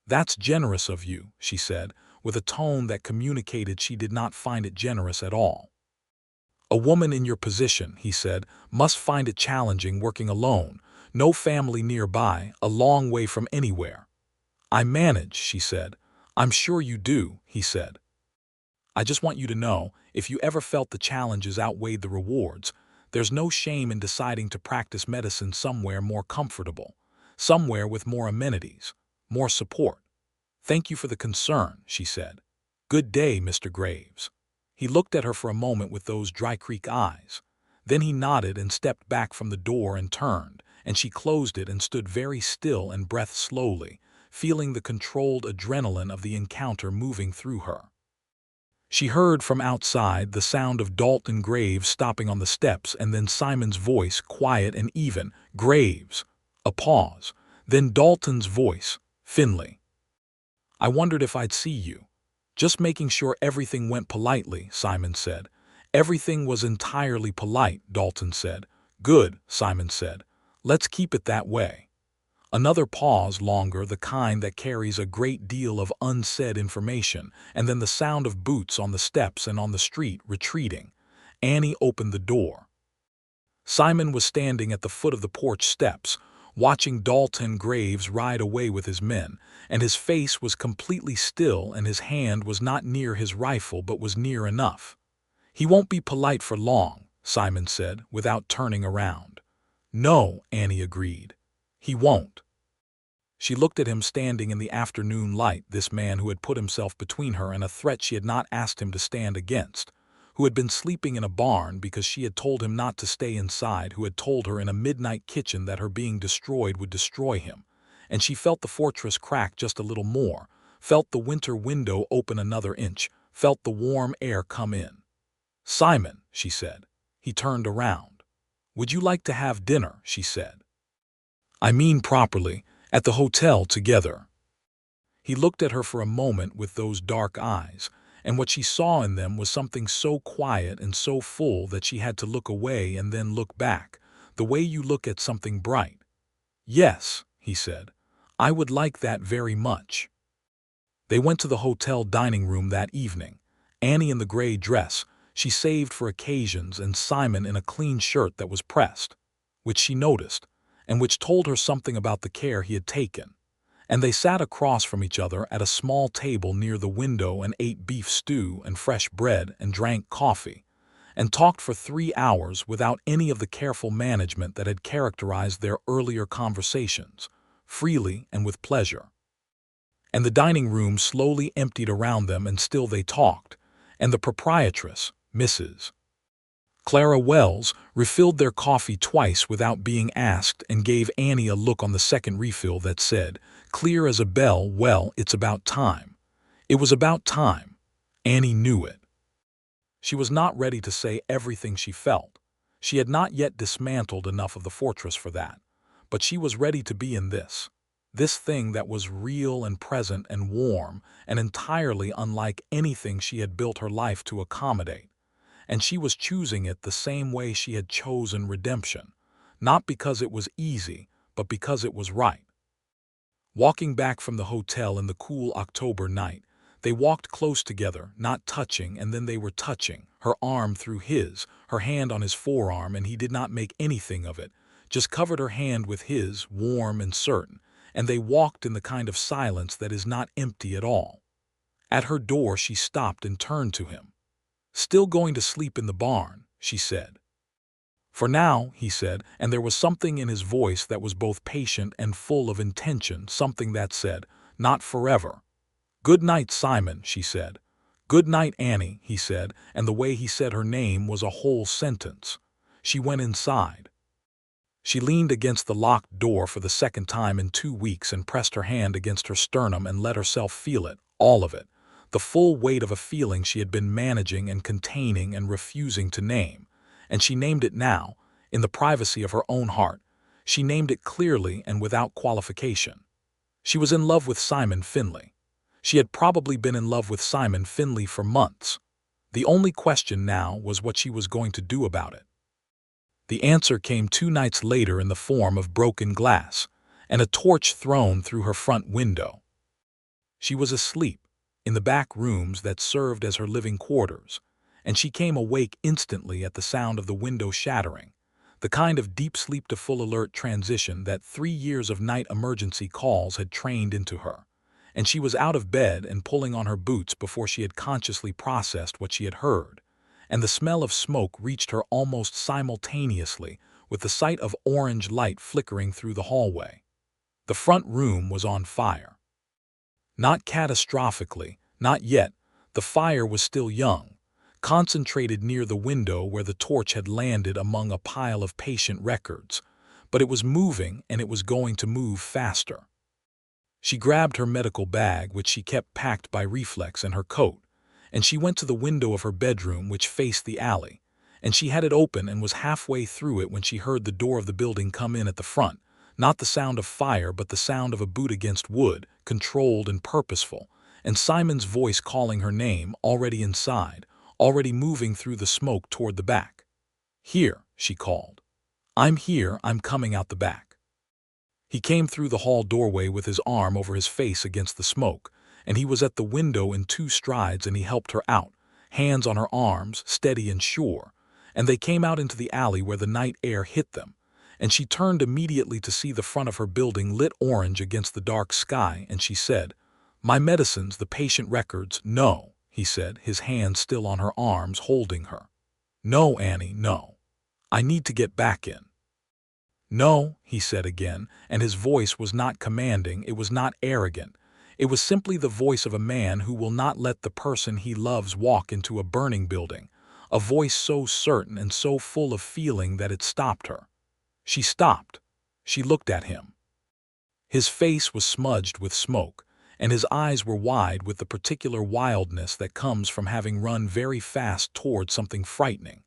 [SPEAKER 1] That's generous of you, she said, with a tone that communicated she did not find it generous at all. A woman in your position, he said, must find it challenging working alone, no family nearby, a long way from anywhere. I manage, she said. I'm sure you do, he said. I just want you to know, if you ever felt the challenges outweighed the rewards, there's no shame in deciding to practice medicine somewhere more comfortable, somewhere with more amenities, more support. Thank you for the concern, she said. Good day, Mr. Graves. He looked at her for a moment with those Dry Creek eyes. Then he nodded and stepped back from the door and turned, and she closed it and stood very still and breathed slowly, feeling the controlled adrenaline of the encounter moving through her. She heard from outside the sound of Dalton Graves stopping on the steps and then Simon's voice, quiet and even, Graves. A pause. Then Dalton's voice, Finley. I wondered if I'd see you. Just making sure everything went politely, Simon said. Everything was entirely polite, Dalton said. Good, Simon said. Let's keep it that way. Another pause, longer, the kind that carries a great deal of unsaid information, and then the sound of boots on the steps and on the street retreating. Annie opened the door. Simon was standing at the foot of the porch steps, watching Dalton Graves ride away with his men, and his face was completely still and his hand was not near his rifle but was near enough. "He won't be polite for long," Simon said, without turning around. "No," Annie agreed. "He won't." She looked at him standing in the afternoon light, this man who had put himself between her and a threat she had not asked him to stand against, who had been sleeping in a barn because she had told him not to stay inside, who had told her in a midnight kitchen that her being destroyed would destroy him. And she felt the fortress crack just a little more, felt the winter window open another inch, felt the warm air come in. "Simon," she said. He turned around. "Would you like to have dinner?" she said. "I mean properly, at the hotel together." He looked at her for a moment with those dark eyes, and what she saw in them was something so quiet and so full that she had to look away and then look back, the way you look at something bright. "Yes," he said, "I would like that very much." They went to the hotel dining room that evening. Annie in the gray dress she saved for occasions, and Simon in a clean shirt that was pressed, which she noticed, and which told her something about the care he had taken. And they sat across from each other at a small table near the window and ate beef stew and fresh bread and drank coffee, and talked for 3 hours without any of the careful management that had characterized their earlier conversations, freely and with pleasure. And the dining room slowly emptied around them, and still they talked, and the proprietress, Mrs. Clara Wells, refilled their coffee twice without being asked and gave Annie a look on the second refill that said, clear as a bell, "Well, it's about time." It was about time. Annie knew it. She was not ready to say everything she felt. She had not yet dismantled enough of the fortress for that. But she was ready to be in this thing that was real and present and warm and entirely unlike anything she had built her life to accommodate. And she was choosing it the same way she had chosen redemption, not because it was easy, but because it was right. Walking back from the hotel in the cool October night, they walked close together, not touching, and then they were touching, her arm through his, her hand on his forearm, and he did not make anything of it, just covered her hand with his, warm and certain, and they walked in the kind of silence that is not empty at all. At her door she stopped and turned to him. "Still going to sleep in the barn," she said. "For now," he said, and there was something in his voice that was both patient and full of intention, something that said, "Not forever." "Good night, Simon," she said. "Good night, Annie," he said, and the way he said her name was a whole sentence. She went inside. She leaned against the locked door for the second time in 2 weeks and pressed her hand against her sternum and let herself feel it, all of it, the full weight of a feeling she had been managing and containing and refusing to name. And she named it now, in the privacy of her own heart. She named it clearly and without qualification. She was in love with Simon Finley. She had probably been in love with Simon Finley for months. The only question now was what she was going to do about it. The answer came 2 nights later in the form of broken glass and a torch thrown through her front window. She was asleep in the back rooms that served as her living quarters, and she came awake instantly at the sound of the window shattering, the kind of deep sleep to full alert transition that 3 years of night emergency calls had trained into her. And she was out of bed and pulling on her boots before she had consciously processed what she had heard. And the smell of smoke reached her almost simultaneously with the sight of orange light flickering through the hallway. The front room was on fire. Not catastrophically, not yet. The fire was still young, concentrated near the window where the torch had landed among a pile of patient records, but it was moving, and it was going to move faster. She grabbed her medical bag, which she kept packed by reflex, and her coat, and she went to the window of her bedroom, which faced the alley, and she had it open and was halfway through it when she heard the door of the building come in at the front, not the sound of fire but the sound of a boot against wood, controlled and purposeful, and Simon's voice calling her name, already inside, already moving through the smoke toward the back. "Here," she called. "I'm here, I'm coming out the back." He came through the hall doorway with his arm over his face against the smoke, and he was at the window in 2 strides, and he helped her out, hands on her arms, steady and sure, and they came out into the alley where the night air hit them, and she turned immediately to see the front of her building lit orange against the dark sky, and she said, "My medicines, the patient records." "No," he said, his hands still on her arms, holding her. "No, Annie, no. I need to get back in." "No," he said again, and his voice was not commanding, it was not arrogant. It was simply the voice of a man who will not let the person he loves walk into a burning building, a voice so certain and so full of feeling that it stopped her. She stopped. She looked at him. His face was smudged with smoke, and his eyes were wide with the particular wildness that comes from having run very fast toward something frightening,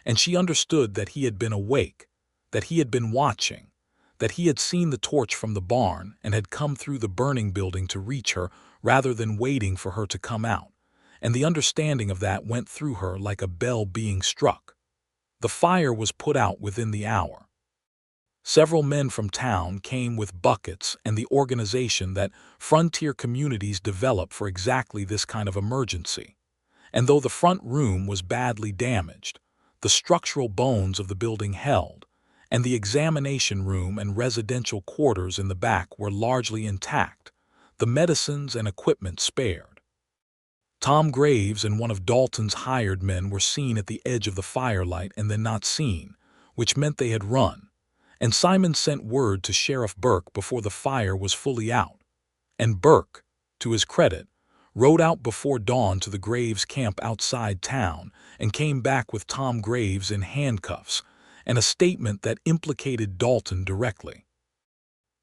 [SPEAKER 1] and she understood that he had been awake, that he had been watching, that he had seen the torch from the barn and had come through the burning building to reach her rather than waiting for her to come out, and the understanding of that went through her like a bell being struck. The fire was put out within the hour. Several men from town came with buckets and the organization that frontier communities develop for exactly this kind of emergency. And though the front room was badly damaged, the structural bones of the building held, and the examination room and residential quarters in the back were largely intact, the medicines and equipment spared. Tom Graves and one of Dalton's hired men were seen at the edge of the firelight and then not seen, which meant they had run, and Simon sent word to Sheriff Burke before the fire was fully out, and Burke, to his credit, rode out before dawn to the Graves camp outside town and came back with Tom Graves in handcuffs and a statement that implicated Dalton directly.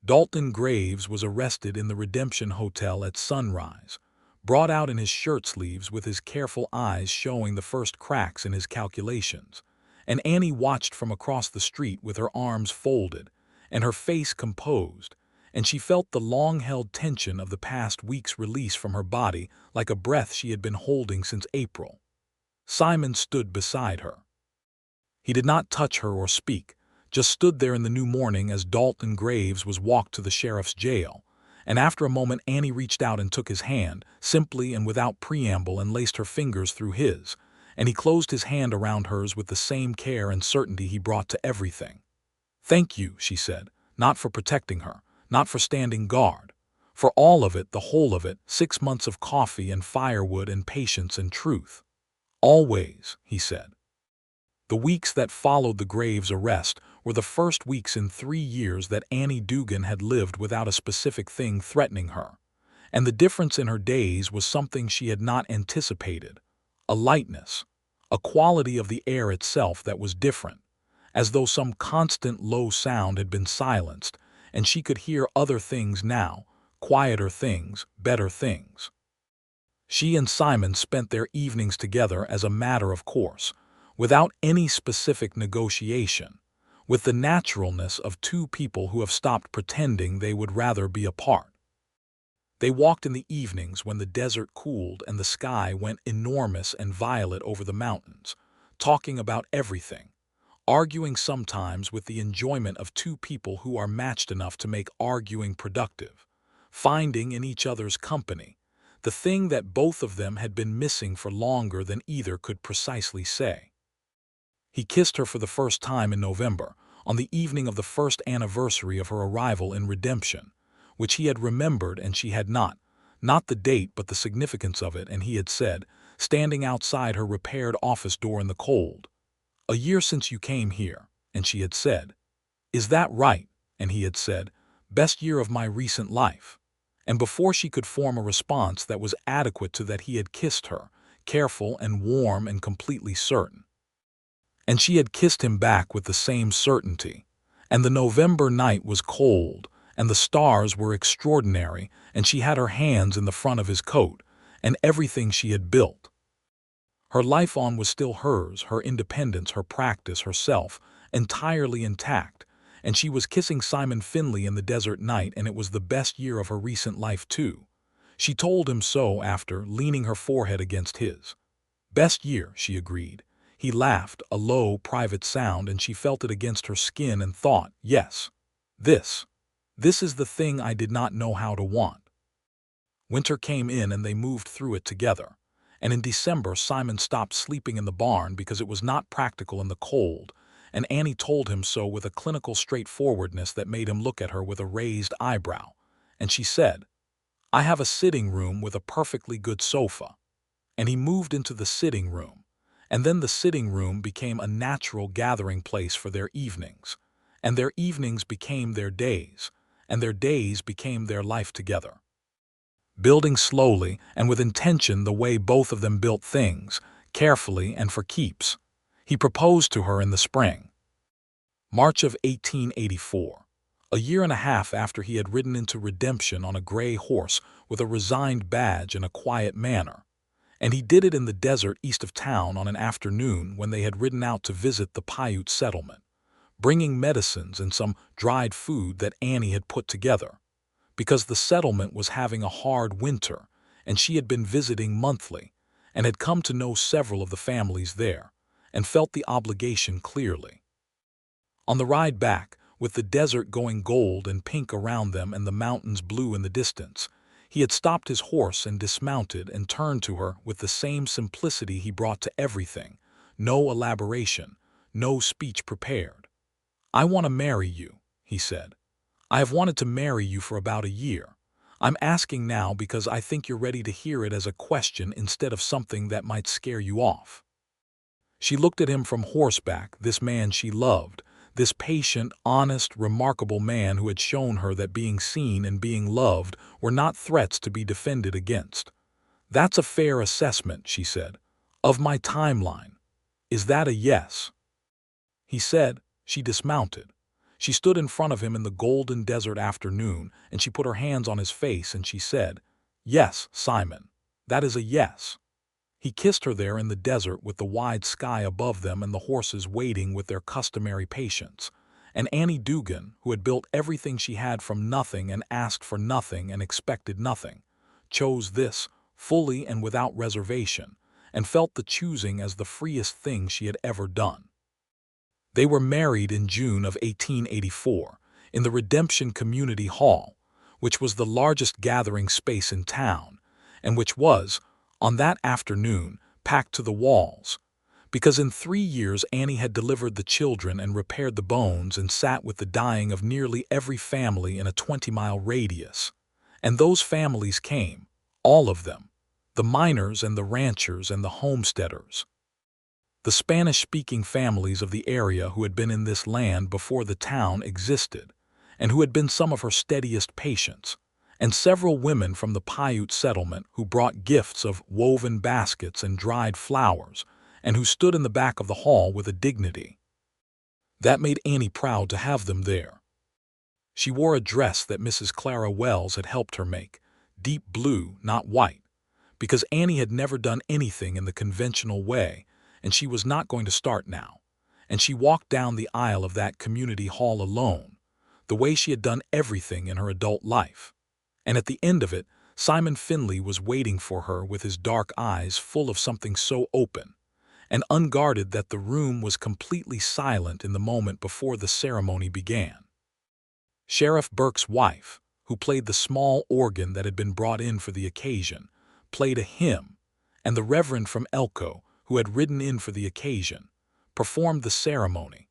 [SPEAKER 1] Dalton Graves was arrested in the Redemption Hotel at sunrise, brought out in his shirt sleeves with his careful eyes showing the first cracks in his calculations, and Annie watched from across the street with her arms folded and her face composed, and she felt the long-held tension of the past week's release from her body like a breath she had been holding since April. Simon stood beside her. He did not touch her or speak, just stood there in the new morning as Dalton Graves was walked to the sheriff's jail, and after a moment Annie reached out and took his hand, simply and without preamble, and laced her fingers through his, and he closed his hand around hers with the same care and certainty he brought to everything. "Thank you," she said, not for protecting her, not for standing guard, for all of it, the whole of it, 6 months of coffee and firewood and patience and truth. "Always," he said. The weeks that followed the Graves arrest were the first weeks in 3 years that Annie Dugan had lived without a specific thing threatening her, and the difference in her days was something she had not anticipated, a lightness, a quality of the air itself that was different, as though some constant low sound had been silenced, and she could hear other things now, quieter things, better things. She and Simon spent their evenings together as a matter of course, without any specific negotiation, with the naturalness of 2 people who have stopped pretending they would rather be apart. They walked in the evenings when the desert cooled and the sky went enormous and violet over the mountains, talking about everything, arguing sometimes with the enjoyment of 2 people who are matched enough to make arguing productive, finding in each other's company the thing that both of them had been missing for longer than either could precisely say. He kissed her for the first time in November, on the evening of the first anniversary of her arrival in Redemption, which he had remembered and she had not the date but the significance of it, and he had said, standing outside her repaired office door in the cold, "A year since you came here," and she had said, "Is that right?" and he had said, "Best year of my recent life." And before she could form a response that was adequate to that, he had kissed her, careful and warm and completely certain. And she had kissed him back with the same certainty, and the November night was cold, and the stars were extraordinary, and she had her hands in the front of his coat, and everything she had built. Her life on was still hers, her independence, her practice, herself, entirely intact, and she was kissing Simon Finley in the desert night, and it was the best year of her recent life too. She told him so after leaning her forehead against his. Best year, she agreed. He laughed, a low, private sound, and she felt it against her skin and thought, yes, this. This is the thing I did not know how to want. Winter came in and they moved through it together. And in December, Simon stopped sleeping in the barn because it was not practical in the cold, and Annie told him so with a clinical straightforwardness that made him look at her with a raised eyebrow. And she said, I have a sitting room with a perfectly good sofa. And he moved into the sitting room. And then the sitting room became a natural gathering place for their evenings. And their evenings became their days. And their days became their life together. Building slowly and with intention the way both of them built things, carefully and for keeps. He proposed to her in the spring. March of 1884. A year and a half after he had ridden into redemption on a gray horse with a resigned badge in a quiet manner. And he did it in the desert east of town on an afternoon when they had ridden out to visit the Paiute settlement, bringing medicines and some dried food that Annie had put together, because the settlement was having a hard winter, and she had been visiting monthly, and had come to know several of the families there, and felt the obligation clearly. On the ride back, with the desert going gold and pink around them and the mountains blue in the distance, he had stopped his horse and dismounted and turned to her with the same simplicity he brought to everything, no elaboration, no speech prepared. I want to marry you, he said. I have wanted to marry you for about a year. I'm asking now because I think you're ready to hear it as a question instead of something that might scare you off. She looked at him from horseback, this man she loved, this patient, honest, remarkable man who had shown her that being seen and being loved were not threats to be defended against. That's a fair assessment, she said, of my timeline. Is that a yes? He said. She dismounted. She stood in front of him in the golden desert afternoon, and she put her hands on his face and she said, Yes, Simon, that is a yes. He kissed her there in the desert with the wide sky above them and the horses waiting with their customary patience. And Annie Dugan, who had built everything she had from nothing and asked for nothing and expected nothing, chose this, fully and without reservation, and felt the choosing as the freest thing she had ever done. They were married in June of 1884 in the Redemption Community Hall, which was the largest gathering space in town, and which was, on that afternoon, packed to the walls, because in 3 years Annie had delivered the children and repaired the bones and sat with the dying of nearly every family in a 20-mile radius. And those families came, all of them, the miners and the ranchers and the homesteaders. The Spanish-speaking families of the area who had been in this land before the town existed, and who had been some of her steadiest patients, and several women from the Paiute settlement who brought gifts of woven baskets and dried flowers, and who stood in the back of the hall with a dignity that made Annie proud to have them there. She wore a dress that Mrs. Clara Wells had helped her make, deep blue, not white, because Annie had never done anything in the conventional way, and she was not going to start now. And she walked down the aisle of that community hall alone, the way she had done everything in her adult life. And at the end of it, Simon Finley was waiting for her with his dark eyes full of something so open and unguarded that the room was completely silent in the moment before the ceremony began. Sheriff Burke's wife, who played the small organ that had been brought in for the occasion, played a hymn, and the Reverend from Elko, who had ridden in for the occasion, performed the ceremony,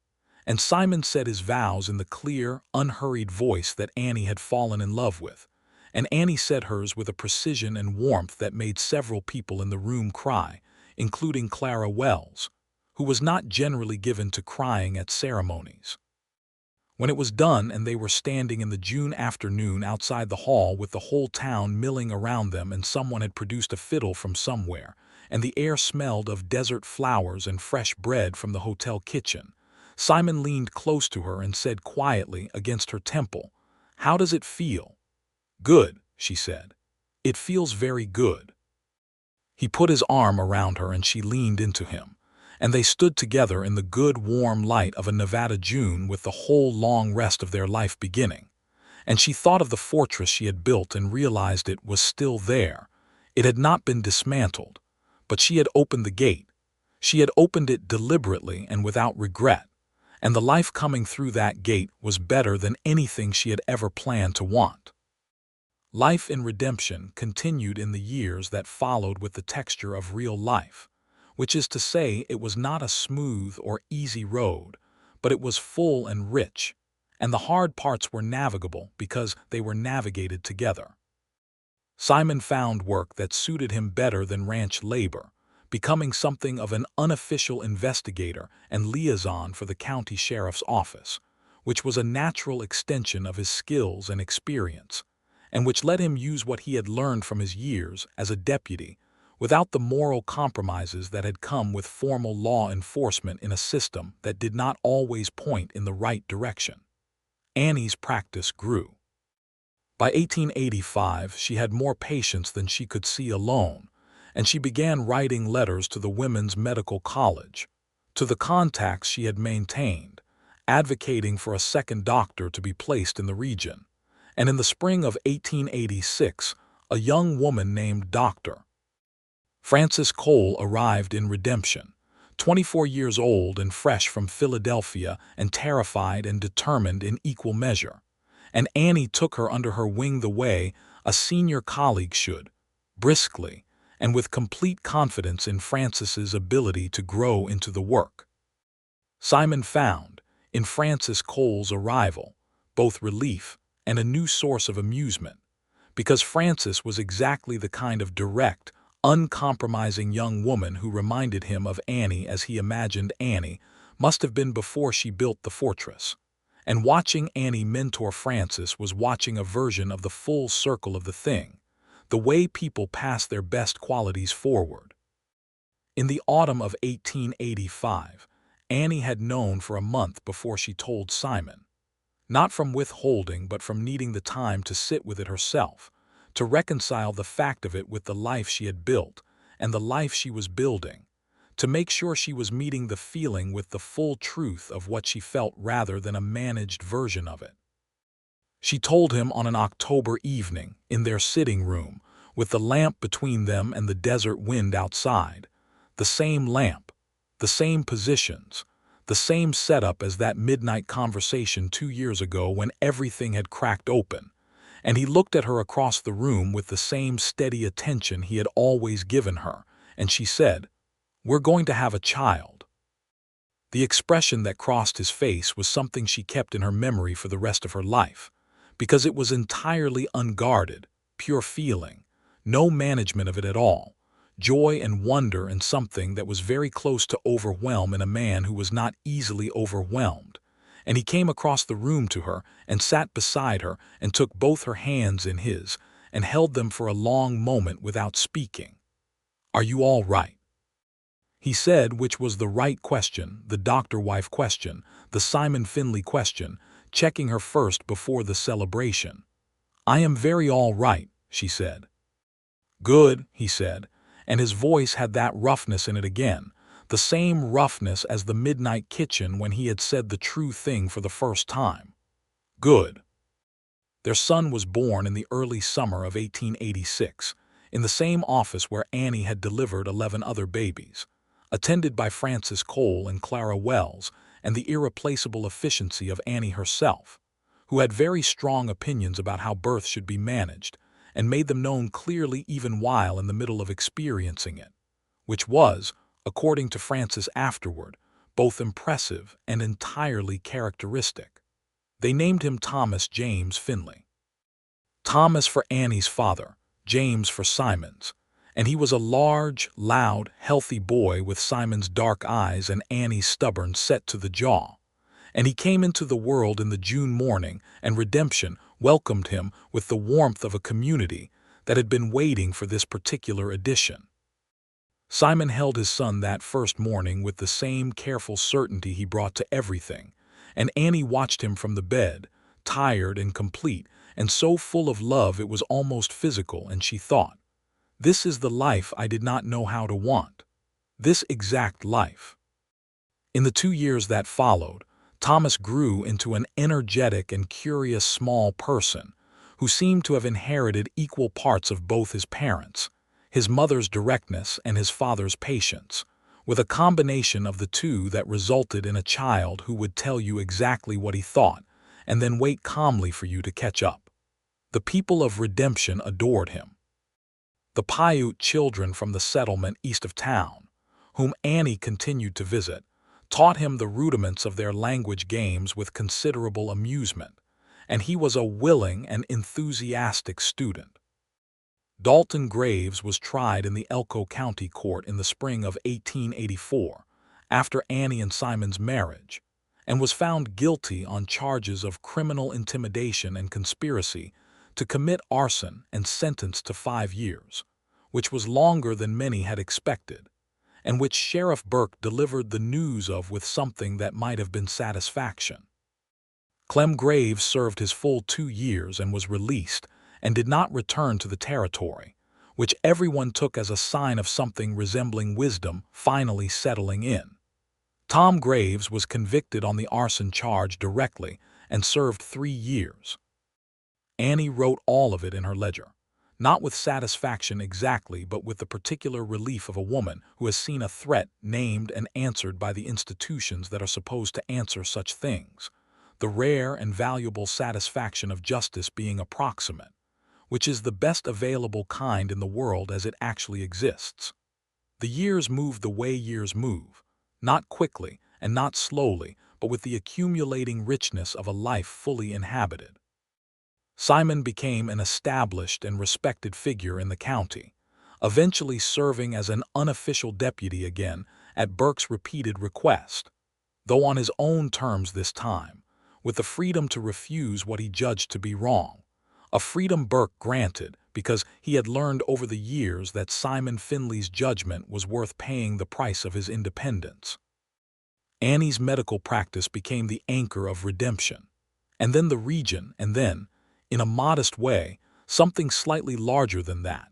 [SPEAKER 1] and Simon said his vows in the clear, unhurried voice that Annie had fallen in love with, and Annie said hers with a precision and warmth that made several people in the room cry, including Clara Wells, who was not generally given to crying at ceremonies. When it was done and they were standing in the June afternoon outside the hall with the whole town milling around them and someone had produced a fiddle from somewhere, and the air smelled of desert flowers and fresh bread from the hotel kitchen, Simon leaned close to her and said quietly against her temple, "How does it feel?" "Good," she said. "It feels very good." He put his arm around her and she leaned into him, and they stood together in the good warm light of a Nevada June with the whole long rest of their life beginning. and she thought of the fortress she had built and realized it was still there. It had not been dismantled, but she had opened the gate. She had opened it deliberately and without regret, and the life coming through that gate was better than anything she had ever planned to want. Life in Redemption continued in the years that followed with the texture of real life, which is to say it was not a smooth or easy road, but it was full and rich, and the hard parts were navigable because they were navigated together. Simon found work that suited him better than ranch labor, becoming something of an unofficial investigator and liaison for the county sheriff's office, which was a natural extension of his skills and experience, and which let him use what he had learned from his years as a deputy without the moral compromises that had come with formal law enforcement in a system that did not always point in the right direction. Annie's practice grew. By 1885, she had more patients than she could see alone, and she began writing letters to the Women's Medical College, to the contacts she had maintained, advocating for a second doctor to be placed in the region. And in the spring of 1886, a young woman named Dr. Frances Cole arrived in Redemption, 24 years old and fresh from Philadelphia and terrified and determined in equal measure. And Annie took her under her wing the way a senior colleague should, briskly, and with complete confidence in Frances's ability to grow into the work. Simon found, in Frances Cole's arrival, both relief and a new source of amusement, because Frances was exactly the kind of direct, uncompromising young woman who reminded him of Annie as he imagined Annie must have been before she built the fortress. And watching Annie mentor Frances was watching a version of the full circle of the thing, the way people pass their best qualities forward. In the autumn of 1885, Annie had known for a month before she told Simon, not from withholding but from needing the time to sit with it herself, to reconcile the fact of it with the life she had built and the life she was building, to make sure she was meeting the feeling with the full truth of what she felt rather than a managed version of it. She told him on an October evening, in their sitting room, with the lamp between them and the desert wind outside, the same lamp, the same positions, the same setup as that midnight conversation 2 years ago when everything had cracked open, and he looked at her across the room with the same steady attention he had always given her, and she said, "We're going to have a child." The expression that crossed his face was something she kept in her memory for the rest of her life, because it was entirely unguarded, pure feeling, no management of it at all, joy and wonder and something that was very close to overwhelm in a man who was not easily overwhelmed. And he came across the room to her and sat beside her and took both her hands in his and held them for a long moment without speaking. "Are you all right?" he said, which was the right question, the doctor-wife question, the Simon Finley question, checking her first before the celebration. "I am very all right," she said. "Good," he said, and his voice had that roughness in it again, the same roughness as the midnight kitchen when he had said the true thing for the first time. "Good." Their son was born in the early summer of 1886, in the same office where Annie had delivered 11 other babies, attended by Frances Cole and Clara Wells and the irreplaceable efficiency of Annie herself, who had very strong opinions about how birth should be managed, and made them known clearly even while in the middle of experiencing it, which was, according to Frances afterward, both impressive and entirely characteristic. They named him Thomas James Finley. Thomas for Annie's father, James for Simon's, and he was a large, loud, healthy boy with Simon's dark eyes and Annie's stubborn set to the jaw. And he came into the world in the June morning, and Redemption welcomed him with the warmth of a community that had been waiting for this particular edition. Simon held his son that first morning with the same careful certainty he brought to everything, and Annie watched him from the bed, tired and complete, and so full of love it was almost physical, and she thought, "This is the life I did not know how to want. This exact life." In the 2 years that followed, Thomas grew into an energetic and curious small person who seemed to have inherited equal parts of both his parents, his mother's directness and his father's patience, with a combination of the two that resulted in a child who would tell you exactly what he thought and then wait calmly for you to catch up. The people of Redemption adored him. The Paiute children from the settlement east of town, whom Annie continued to visit, taught him the rudiments of their language games with considerable amusement, and he was a willing and enthusiastic student. Dalton Graves was tried in the Elko County Court in the spring of 1884, after Annie and Simon's marriage, and was found guilty on charges of criminal intimidation and conspiracy to commit arson and sentenced to 5 years, which was longer than many had expected, and which Sheriff Burke delivered the news of with something that might have been satisfaction. Clem Graves served his full 2 years and was released, and did not return to the territory, which everyone took as a sign of something resembling wisdom finally settling in. Tom Graves was convicted on the arson charge directly and served 3 years. Annie wrote all of it in her ledger, not with satisfaction exactly, but with the particular relief of a woman who has seen a threat named and answered by the institutions that are supposed to answer such things, the rare and valuable satisfaction of justice being approximate, which is the best available kind in the world as it actually exists. The years move the way years move, not quickly and not slowly, but with the accumulating richness of a life fully inhabited. Simon became an established and respected figure in the county, eventually serving as an unofficial deputy again at Burke's repeated request, though on his own terms this time, with the freedom to refuse what he judged to be wrong, a freedom Burke granted because he had learned over the years that Simon Finley's judgment was worth paying the price of his independence. Annie's medical practice became the anchor of Redemption, and then the region, and then, in a modest way, something slightly larger than that,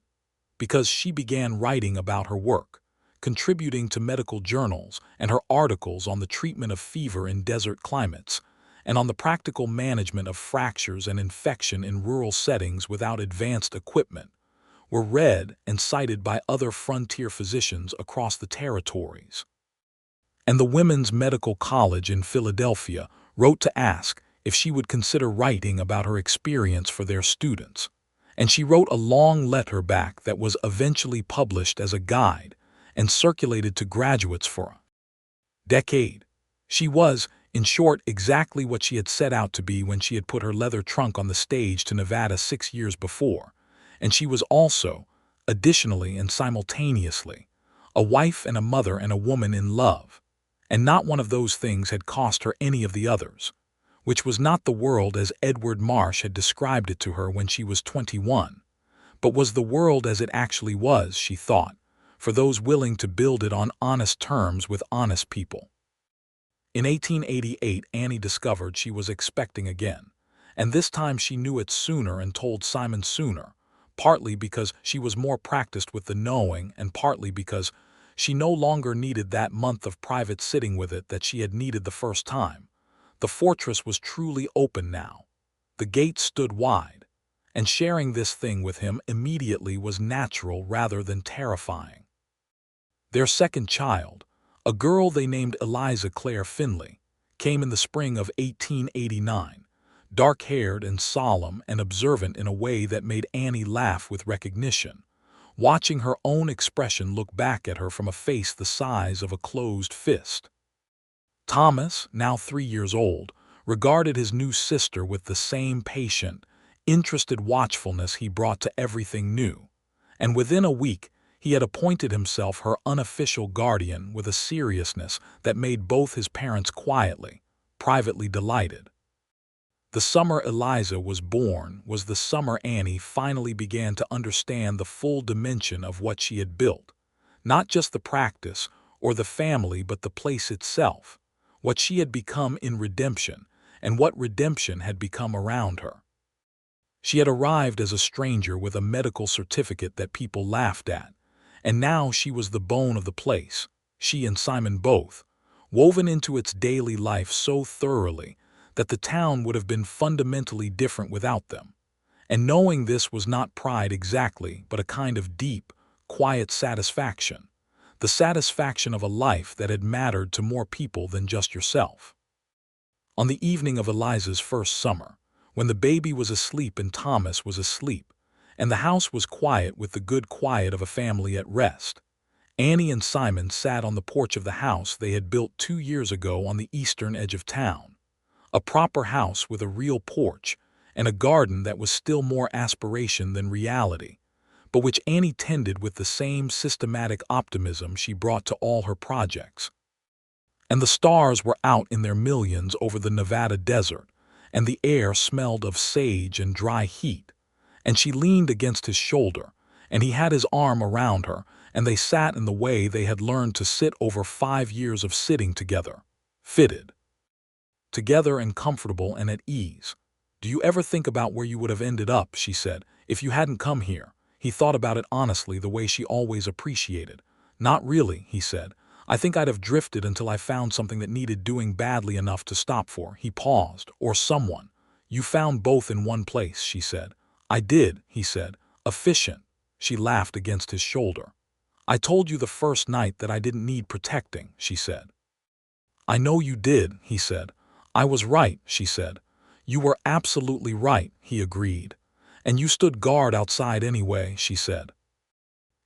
[SPEAKER 1] because she began writing about her work, contributing to medical journals and her articles on the treatment of fever in desert climates, and on the practical management of fractures and infection in rural settings without advanced equipment, were read and cited by other frontier physicians across the territories. And the Women's Medical College in Philadelphia wrote to ask if she would consider writing about her experience for their students, and she wrote a long letter back that was eventually published as a guide and circulated to graduates for a decade. She was, in short, exactly what she had set out to be when she had put her leather trunk on the stage to Nevada 6 years before, and she was also, additionally and simultaneously, a wife and a mother and a woman in love, and not one of those things had cost her any of the others, which was not the world as Edward Marsh had described it to her when she was 21, but was the world as it actually was, she thought, for those willing to build it on honest terms with honest people. In 1888, Annie discovered she was expecting again, and this time she knew it sooner and told Simon sooner, partly because she was more practiced with the knowing and partly because she no longer needed that month of private sitting with it that she had needed the first time. The fortress was truly open now. The gates stood wide, and sharing this thing with him immediately was natural rather than terrifying. Their second child, a girl they named Eliza Claire Finley, came in the spring of 1889, dark-haired and solemn and observant in a way that made Annie laugh with recognition, watching her own expression look back at her from a face the size of a closed fist. Thomas, now 3 years old, regarded his new sister with the same patient, interested watchfulness he brought to everything new, and within a week he had appointed himself her unofficial guardian with a seriousness that made both his parents quietly, privately delighted. The summer Eliza was born was the summer Annie finally began to understand the full dimension of what she had built, not just the practice or the family but the place itself, what she had become in Redemption, and what Redemption had become around her. She had arrived as a stranger with a medical certificate that people laughed at, and now she was the bone of the place, she and Simon both, woven into its daily life so thoroughly that the town would have been fundamentally different without them. And knowing this was not pride exactly, but a kind of deep, quiet satisfaction. The satisfaction of a life that had mattered to more people than just yourself. On the evening of Eliza's first summer, when the baby was asleep and Thomas was asleep, and the house was quiet with the good quiet of a family at rest, Annie and Simon sat on the porch of the house they had built 2 years ago on the eastern edge of town. A proper house with a real porch, and a garden that was still more aspiration than reality, but which Annie tended with the same systematic optimism she brought to all her projects. And the stars were out in their millions over the Nevada desert, and the air smelled of sage and dry heat, and she leaned against his shoulder, and he had his arm around her, and they sat in the way they had learned to sit over 5 years of sitting together, fitted together and comfortable and at ease. "Do you ever think about where you would have ended up," she said, "if you hadn't come here?" He thought about it honestly, the way she always appreciated. "Not really," he said. "I think I'd have drifted until I found something that needed doing badly enough to stop for." He paused. "Or someone." "You found both in one place," she said. "I did," he said. "Efficient." She laughed against his shoulder. "I told you the first night that I didn't need protecting," she said. "I know you did," he said. "I was right," she said. "You were absolutely right," he agreed. "And you stood guard outside anyway," she said.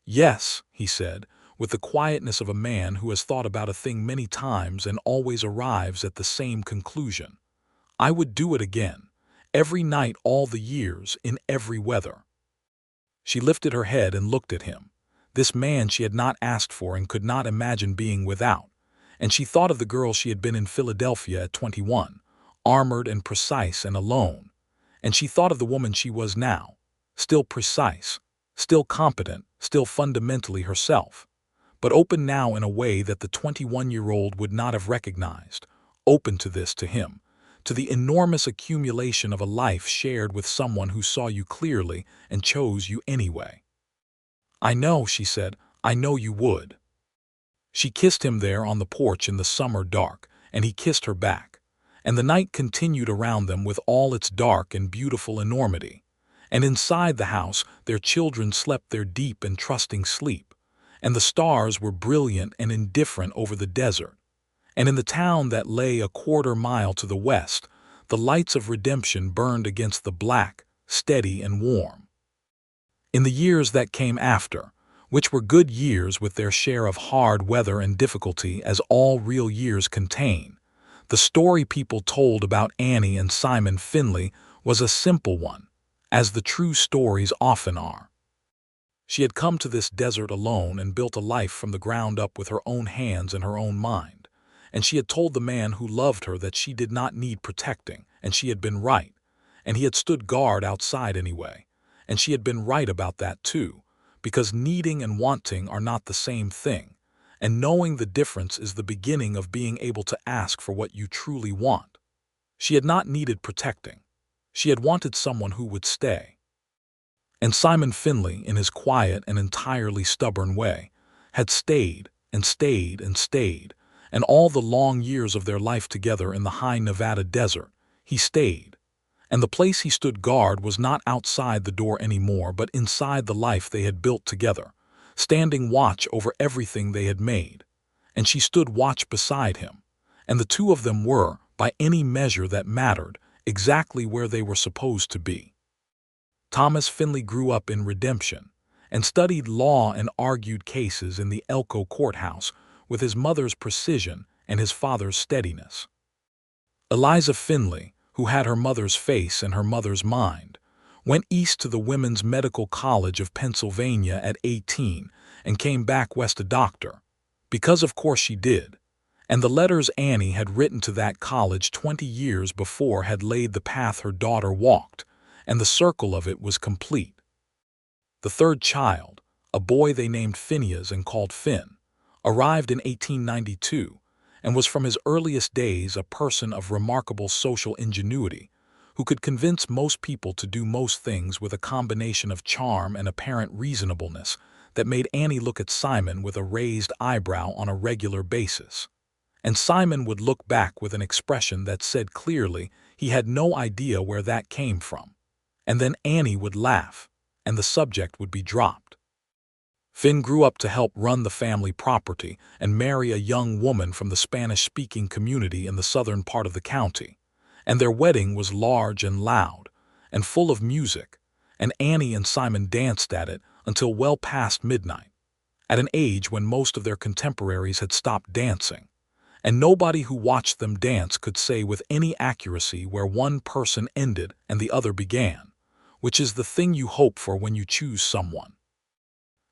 [SPEAKER 1] "Yes," he said, with the quietness of a man who has thought about a thing many times and always arrives at the same conclusion. "I would do it again. Every night all the years, in every weather." She lifted her head and looked at him. This man she had not asked for and could not imagine being without. And she thought of the girl she had been in Philadelphia at 21, armored and precise and alone. And she thought of the woman she was now, still precise, still competent, still fundamentally herself, but open now in a way that the 21-year-old would not have recognized, open to this, to him, to the enormous accumulation of a life shared with someone who saw you clearly and chose you anyway. "I know," she said, "I know you would." She kissed him there on the porch in the summer dark, and he kissed her back. And the night continued around them with all its dark and beautiful enormity. And inside the house their children slept their deep and trusting sleep, and the stars were brilliant and indifferent over the desert. And in the town that lay a quarter-mile to the west, the lights of redemption burned against the black, steady and warm. In the years that came after, which were good years with their share of hard weather and difficulty as all real years contain, the story people told about Annie and Simon Finley was a simple one, as the true stories often are. She had come to this desert alone and built a life from the ground up with her own hands and her own mind, and she had told the man who loved her that she did not need protecting, and she had been right, and he had stood guard outside anyway, and she had been right about that too, because needing and wanting are not the same thing, and knowing the difference is the beginning of being able to ask for what you truly want. She had not needed protecting. She had wanted someone who would stay. And Simon Finley, in his quiet and entirely stubborn way, had stayed and stayed and stayed, and all the long years of their life together in the high Nevada desert, he stayed. And the place he stood guard was not outside the door anymore, but inside the life they had built together, standing watch over everything they had made. And she stood watch beside him, and the two of them were, by any measure that mattered, exactly where they were supposed to be. Thomas Finley grew up in Redemption, and studied law and argued cases in the Elko courthouse with his mother's precision and his father's steadiness. Eliza Finley, who had her mother's face and her mother's mind, went east to the Women's Medical College of Pennsylvania at 18 and came back west a doctor, because of course she did, and the letters Annie had written to that college 20 years before had laid the path her daughter walked, and the circle of it was complete. The third child, a boy they named Phineas and called Finn, arrived in 1892, and was from his earliest days a person of remarkable social ingenuity, who could convince most people to do most things with a combination of charm and apparent reasonableness that made Annie look at Simon with a raised eyebrow on a regular basis. And Simon would look back with an expression that said clearly he had no idea where that came from. And then Annie would laugh, and the subject would be dropped. Finn grew up to help run the family property and marry a young woman from the Spanish-speaking community in the southern part of the county. And their wedding was large and loud, and full of music, and Annie and Simon danced at it until well past midnight, at an age when most of their contemporaries had stopped dancing. And nobody who watched them dance could say with any accuracy where one person ended and the other began, which is the thing you hope for when you choose someone.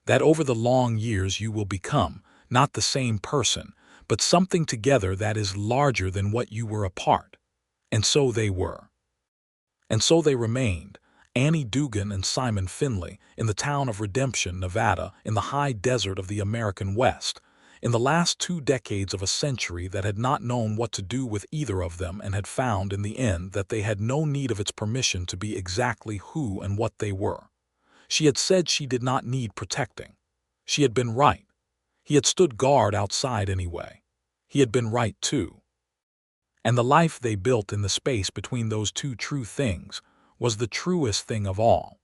[SPEAKER 1] That over the long years you will become, not the same person, but something together that is larger than what you were apart. And so they were. And so they remained, Annie Dugan and Simon Finley, in the town of Redemption, Nevada, in the high desert of the American West, in the last 2 decades of a century that had not known what to do with either of them and had found in the end that they had no need of its permission to be exactly who and what they were. She had said she did not need protecting. She had been right. He had stood guard outside anyway. He had been right too. And the life they built in the space between those two true things was the truest thing of all.